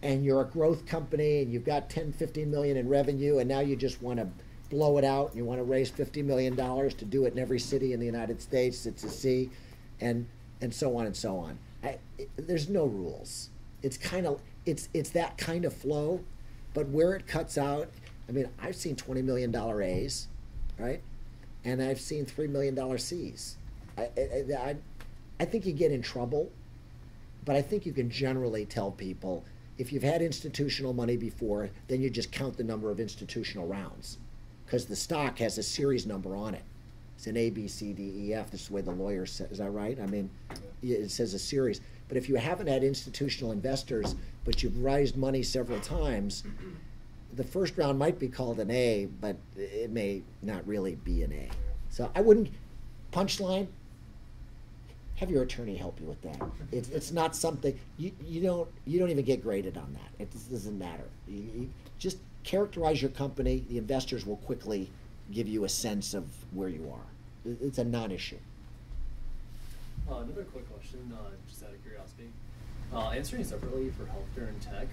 Speaker 2: And you're a growth company, and you've got 10, 15 million in revenue, and now you just want to blow it out, and you want to raise $50 million to do it in every city in the United States. It's a C, and so on and so on. There's no rules. It's that kind of flow, but where it cuts out, I mean, I've seen $20 million A's, right? And I've seen $3 million C's. I think you get in trouble, but I think you can generally tell people, if you've had institutional money before, then you just count the number of institutional rounds, because the stock has a series number on it. It's an A, B, C, D, E, F. This is the way the lawyer says. Is that right? I mean, it says a series. But if you haven't had institutional investors, but you've raised money several times, the first round might be called an A, but it may not really be an A. So I wouldn't, punchline, have your attorney help you with that. It's not something, you don't even get graded on that. It doesn't matter. You just characterize your company. The investors will quickly give you a sense of where you are. It's a non-issue.
Speaker 9: Another quick question, just out of curiosity. Answering separately for healthcare and tech,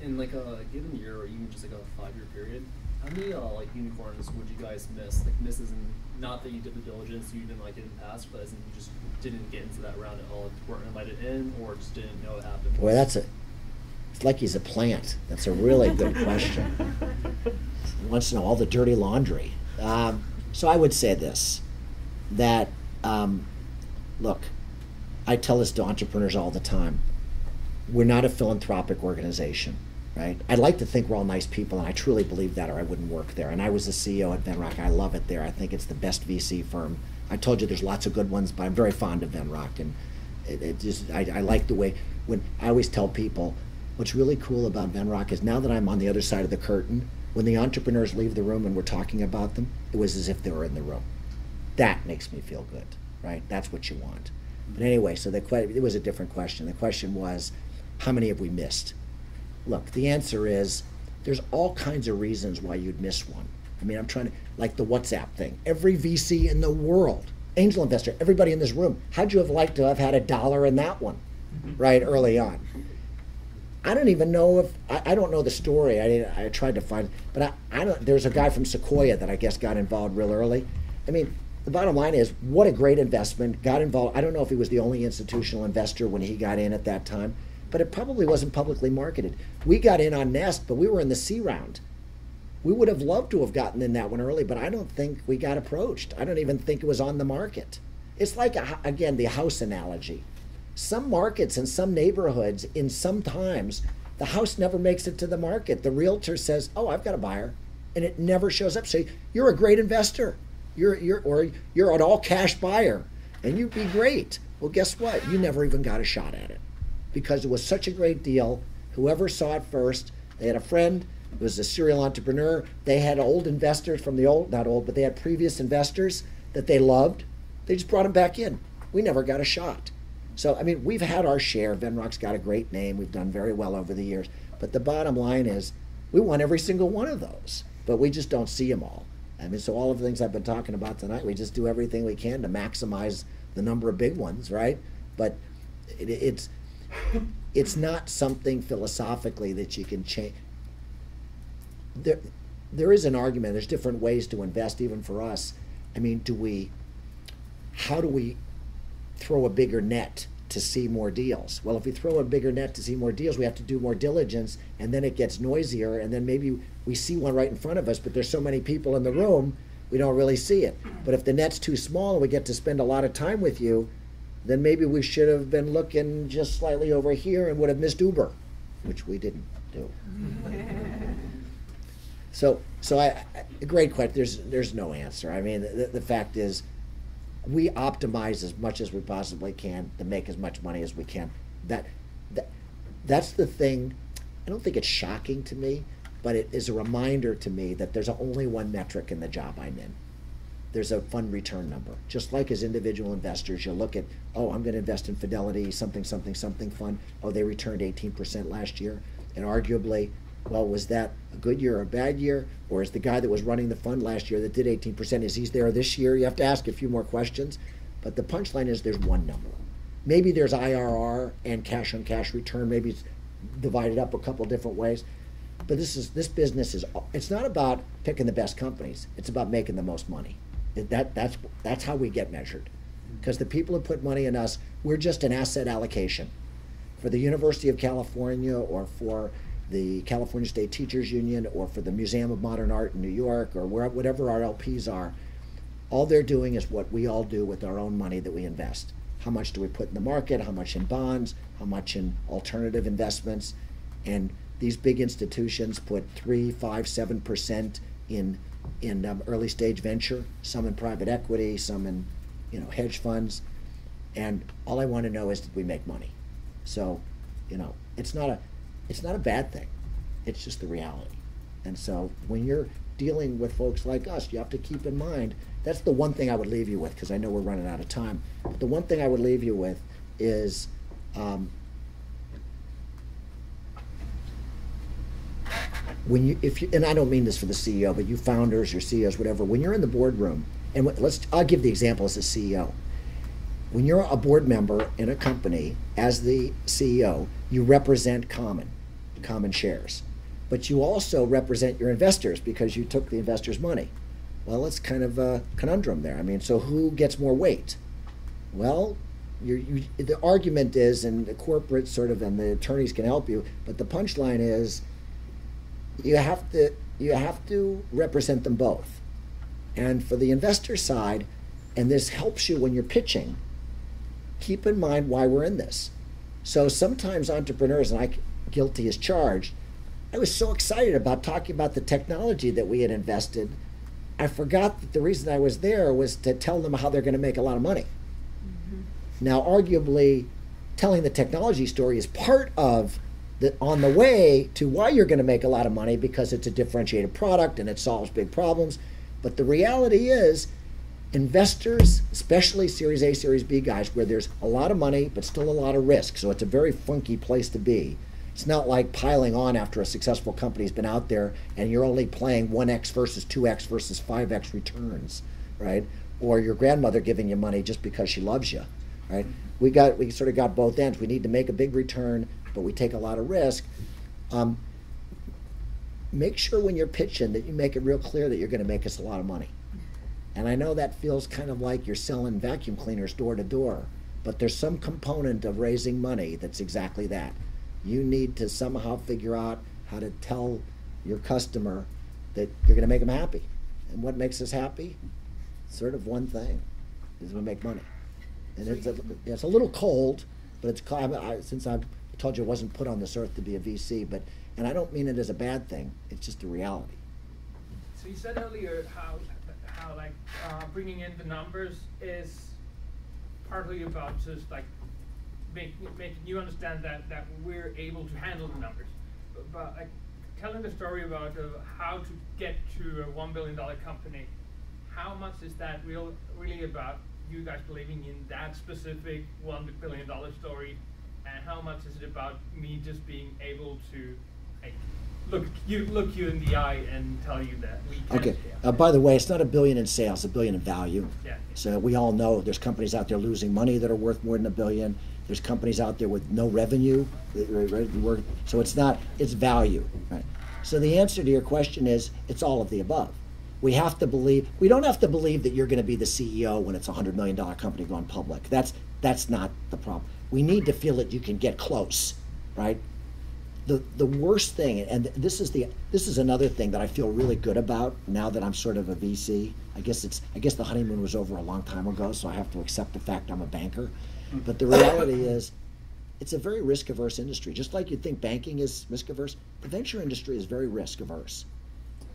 Speaker 9: in like a given year or even just like a 5-year period, how many unicorns would you guys miss? Like miss as in not that you did the diligence, you didn't like it in the past, but as in you just didn't get into that round at all, weren't invited in, or just didn't know it happened?
Speaker 2: Boy, it's like he's a plant. That's a really good question. He wants to know all the dirty laundry. So I would say this, that, look, I tell this to entrepreneurs all the time. We're not a philanthropic organization, right? I'd like to think we're all nice people, and I truly believe that, or I wouldn't work there. And I was the CEO at Venrock. I love it there. I think it's the best VC firm. I told you there's lots of good ones, but I'm very fond of Venrock. And I like the way, when I always tell people, what's really cool about Venrock is now that I'm on the other side of the curtain, when the entrepreneurs leave the room and we're talking about them, it was as if they were in the room. That makes me feel good, right? That's what you want. But anyway, so it was a different question. The question was, how many have we missed? Look, the answer is, there's all kinds of reasons why you'd miss one. I mean, I'm trying to, like the WhatsApp thing. Every VC in the world, angel investor, everybody in this room, how'd you have liked to have had $1 in that one, right, early on? I don't even know if I don't know the story. I tried to find, but I don't. There's a guy from Sequoia that I guess got involved real early. I mean, the bottom line is, what a great investment. Got involved. I don't know if he was the only institutional investor when he got in at that time, but it probably wasn't publicly marketed. We got in on Nest, but we were in the C round. We would have loved to have gotten in that one early, but I don't think we got approached. I don't even think it was on the market. It's like, again, the house analogy. Some markets and some neighborhoods, in some times, the house never makes it to the market. The realtor says, "Oh, I've got a buyer," and it never shows up. So you're a great investor. You're an all cash buyer, and you'd be great. Well, guess what? You never even got a shot at it because it was such a great deal. Whoever saw it first, they had a friend who was a serial entrepreneur. They had old investors from the old, not old, but they had previous investors that they loved. They just brought them back in. We never got a shot. So, I mean, we've had our share. Venrock's got a great name. We've done very well over the years. But the bottom line is we won every single one of those, but we just don't see them all. I mean, so all of the things I've been talking about tonight, we just do everything we can to maximize the number of big ones, right? But it's not something philosophically that you can change. There is an argument. There's different ways to invest, even for us. I mean, how do we throw a bigger net to see more deals? Well, if we throw a bigger net to see more deals, we have to do more diligence, and then it gets noisier, and then maybe we see one right in front of us, but there's so many people in the room, we don't really see it. But if the net's too small and we get to spend a lot of time with you, then maybe we should have been looking just slightly over here and would have missed Uber, which we didn't do. So great question. There's no answer. I mean, the fact is, we optimize as much as we possibly can to make as much money as we can. That's the thing. I don't think it's shocking to me, but it is a reminder to me that there's only one metric in the job I'm in. There's a fund return number. Just like as individual investors, you look at, oh, I'm going to invest in Fidelity, something fund. Oh, they returned 18% last year. And arguably, well, was that a good year or a bad year? Or is the guy that was running the fund last year that did 18%, is he there this year? You have to ask a few more questions. But the punchline is there's one number. Maybe there's IRR and cash on cash return. Maybe it's divided up a couple different ways. But this business it's not about picking the best companies. It's about making the most money. That's how we get measured. Because the people who put money in us, we're just an asset allocation. For the University of California, or for the California State Teachers Union, or for the Museum of Modern Art in New York, or whatever our LPs are, all they're doing is what we all do with our own money that we invest. How much do we put in the market? How much in bonds? How much in alternative investments? And these big institutions put 3%, 5%, 7% in early stage venture, some in private equity, some in hedge funds. And all I want to know is, did we make money? So, it's not a bad thing. It's just the reality. And so when you're dealing with folks like us, you have to keep in mind, that's the one thing I would leave you with, because I know we're running out of time. But the one thing I would leave you with is and I don't mean this for the CEO, but you founders, your CEOs, whatever, when you're in the boardroom, and I'll give the example as a CEO. When you're a board member in a company, as the CEO, you represent common shares. But you also represent your investors because you took the investors' money. Well, it's kind of a conundrum there. I mean, so who gets more weight? Well, the argument is, and the corporate sort of, and the attorneys can help you, but the punchline is, you have to represent them both. And for the investor side, and this helps you when you're pitching, keep in mind why we're in this. So sometimes entrepreneurs, and I guilty as charged, I was so excited about talking about the technology that we had invested, I forgot that the reason I was there was to tell them how they're going to make a lot of money. Mm-hmm. Now, arguably, telling the technology story is part of on the way to why you're going to make a lot of money, because it's a differentiated product and it solves big problems. But the reality is, investors, especially Series A, Series B guys, where there's a lot of money but still a lot of risk, so it's a very funky place to be. It's not like piling on after a successful company's been out there and you're only playing 1x versus 2x versus 5x returns, right? Or your grandmother giving you money just because she loves you, right? We sort of got both ends. We need to make a big return, but we take a lot of risk. Make sure when you're pitching that you make it real clear that you're going to make us a lot of money. And I know that feels kind of like you're selling vacuum cleaners door to door, but there's some component of raising money that's exactly that. You need to somehow figure out how to tell your customer that you're going to make them happy. And what makes us happy? Sort of one thing, is we make money. And it's a little cold, but it's since I've told you I wasn't put on this earth to be a VC, and I don't mean it as a bad thing. It's just a reality.
Speaker 5: So you said earlier how like bringing in the numbers is partly about just like making you understand that we're able to handle the numbers, but like telling the story about how to get to a $1 billion company. How much is that really about you guys believing in that specific $1 billion story, and how much is it about me just being able to like, look you in the eye and tell you that we can scale?
Speaker 2: By the way, it's not $1 billion in sales, $1 billion in value.
Speaker 5: Yeah.
Speaker 2: So we all know there's companies out there losing money that are worth more than $1 billion. There's companies out there with no revenue, right? So it's value, right? So the answer to your question is it's all of the above. We don't have to believe that you're going to be the CEO when it's a $100 million company going public. That's not the problem. We need to feel that you can get close, right? The worst thing, and this is another thing that I feel really good about now that I'm sort of a VC. I guess the honeymoon was over a long time ago, so I have to accept the fact I'm a banker. But the reality is, it's a very risk-averse industry. Just like you'd think banking is risk-averse, the venture industry is very risk-averse.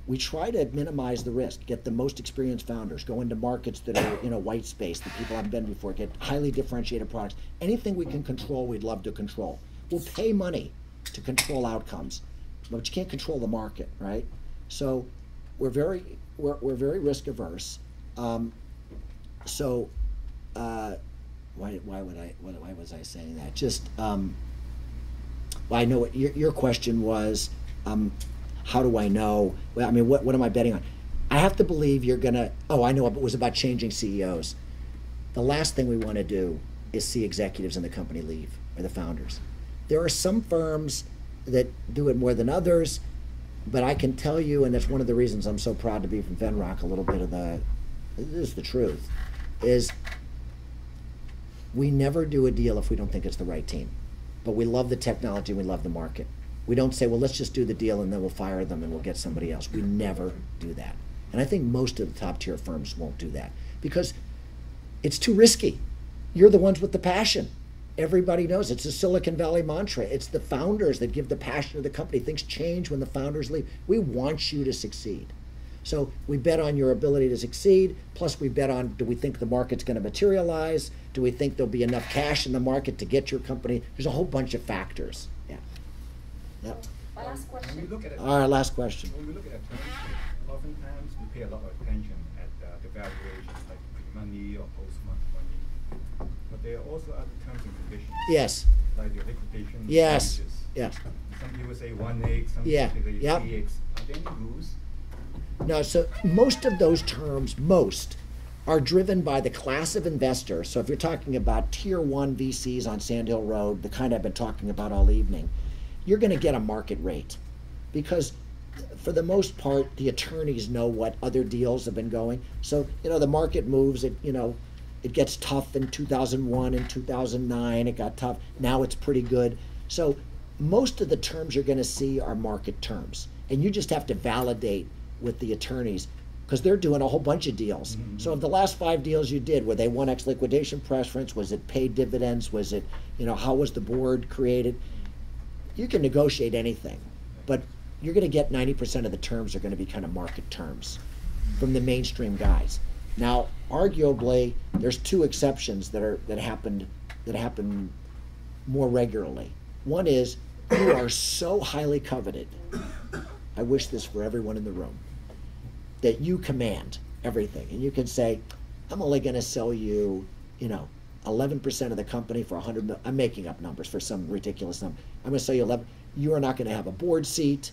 Speaker 2: We try to minimize the risk, get the most experienced founders, go into markets that are white space, that people haven't been before, get highly differentiated products. Anything we can control, we'd love to control. We'll pay money to control outcomes, but you can't control the market, right? So we're very risk-averse. Why was I saying that? Just, well, I know what your question was, how do I know? Well, I mean, what am I betting on? I have to believe you're gonna, I know, it was about changing CEOs. The last thing we want to do is see executives in the company leave, or the founders. There are some firms that do it more than others, but I can tell you, and that's one of the reasons I'm so proud to be from Venrock, a little bit of this is the truth, is we never do a deal if we don't think it's the right team. But we love the technology, we love the market. We don't say, well, let's just do the deal and then we'll fire them and we'll get somebody else. We never do that. And I think most of the top tier firms won't do that because it's too risky. You're the ones with the passion. Everybody knows it's a Silicon Valley mantra. It's the founders that give the passion of the company. Things change when the founders leave. We want you to succeed. So we bet on your ability to succeed, plus we bet on, do we think the market's going to materialize? Do we think there'll be enough cash in the market to get your company? There's a whole bunch of factors. Yeah. Yep.
Speaker 6: My last question.
Speaker 2: Our last question.
Speaker 10: When we look at a term sheet, oftentimes we pay a lot of attention at the valuation, like pre-money or post-money. But there are also other terms and conditions.
Speaker 2: Yes.
Speaker 10: Like the liquidation.
Speaker 2: Yes.
Speaker 10: Damages.
Speaker 2: Yes.
Speaker 10: Some people say 1x, some
Speaker 2: Yeah.
Speaker 10: people say
Speaker 2: Yep.
Speaker 10: 3x. Are there any rules?
Speaker 2: No, so most of those terms, are driven by the class of investor. So if you're talking about tier 1 VCs on Sand Hill Road, the kind I've been talking about all evening, you're going to get a market rate because for the most part, the attorneys know what other deals have been going. So, the market moves, it gets tough in 2001 and 2009, it got tough. Now it's pretty good. So most of the terms you're going to see are market terms. And you just have to validate with the attorneys because they're doing a whole bunch of deals. Mm-hmm. So of the last 5 deals you did, were they 1x liquidation preference? Was it paid dividends? Was it, how was the board created? You can negotiate anything, but you're going to get 90% of the terms are going to be kind of market terms from the mainstream guys. Now, arguably, there's 2 exceptions that happen more regularly. One is you are so highly coveted. I wish this for everyone in the room, that you command everything. And you can say, I'm only going to sell you, 11% of the company for $100 million. I'm making up numbers for some ridiculous number. I'm going to sell you 11. You are not going to have a board seat.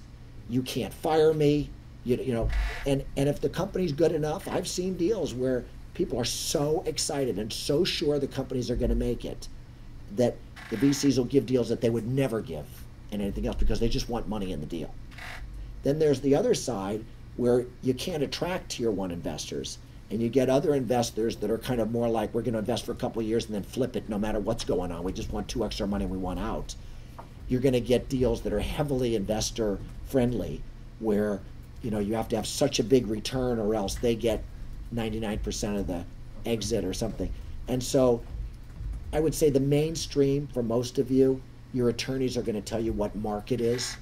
Speaker 2: You can't fire me. And if the company's good enough, I've seen deals where people are so excited and so sure the companies are going to make it that the VCs will give deals that they would never give in anything else because they just want money in the deal. Then there's the other side where you can't attract tier one investors, and you get other investors that are kind of more like, we're going to invest for a couple of years and then flip it no matter what's going on. We just want 2x our money and we want out. You're going to get deals that are heavily investor friendly, where you have to have such a big return or else they get 99% of the exit or something. And so I would say the mainstream for most of you, your attorneys are going to tell you what market is,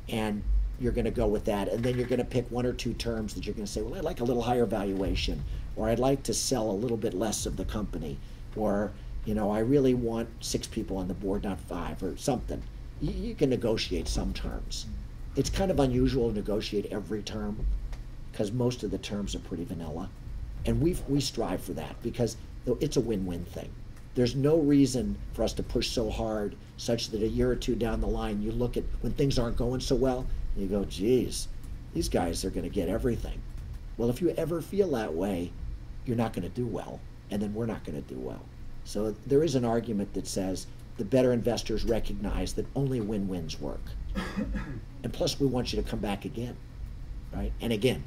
Speaker 2: and you're going to go with that. And then you're going to pick one or two terms that you're going to say, well, I'd like a little higher valuation, or I'd like to sell a little bit less of the company, or I really want 6 people on the board, not 5, or something. You can negotiate some terms. It's kind of unusual to negotiate every term because most of the terms are pretty vanilla. And we strive for that because it's a win-win thing. There's no reason for us to push so hard such that a year or two down the line, you look at when things aren't going so well, and you go, geez, these guys are going to get everything. Well, if you ever feel that way, you're not going to do well, and then we're not going to do well. So there is an argument that says the better investors recognize that only win-wins work. And plus, we want you to come back again, right? And again.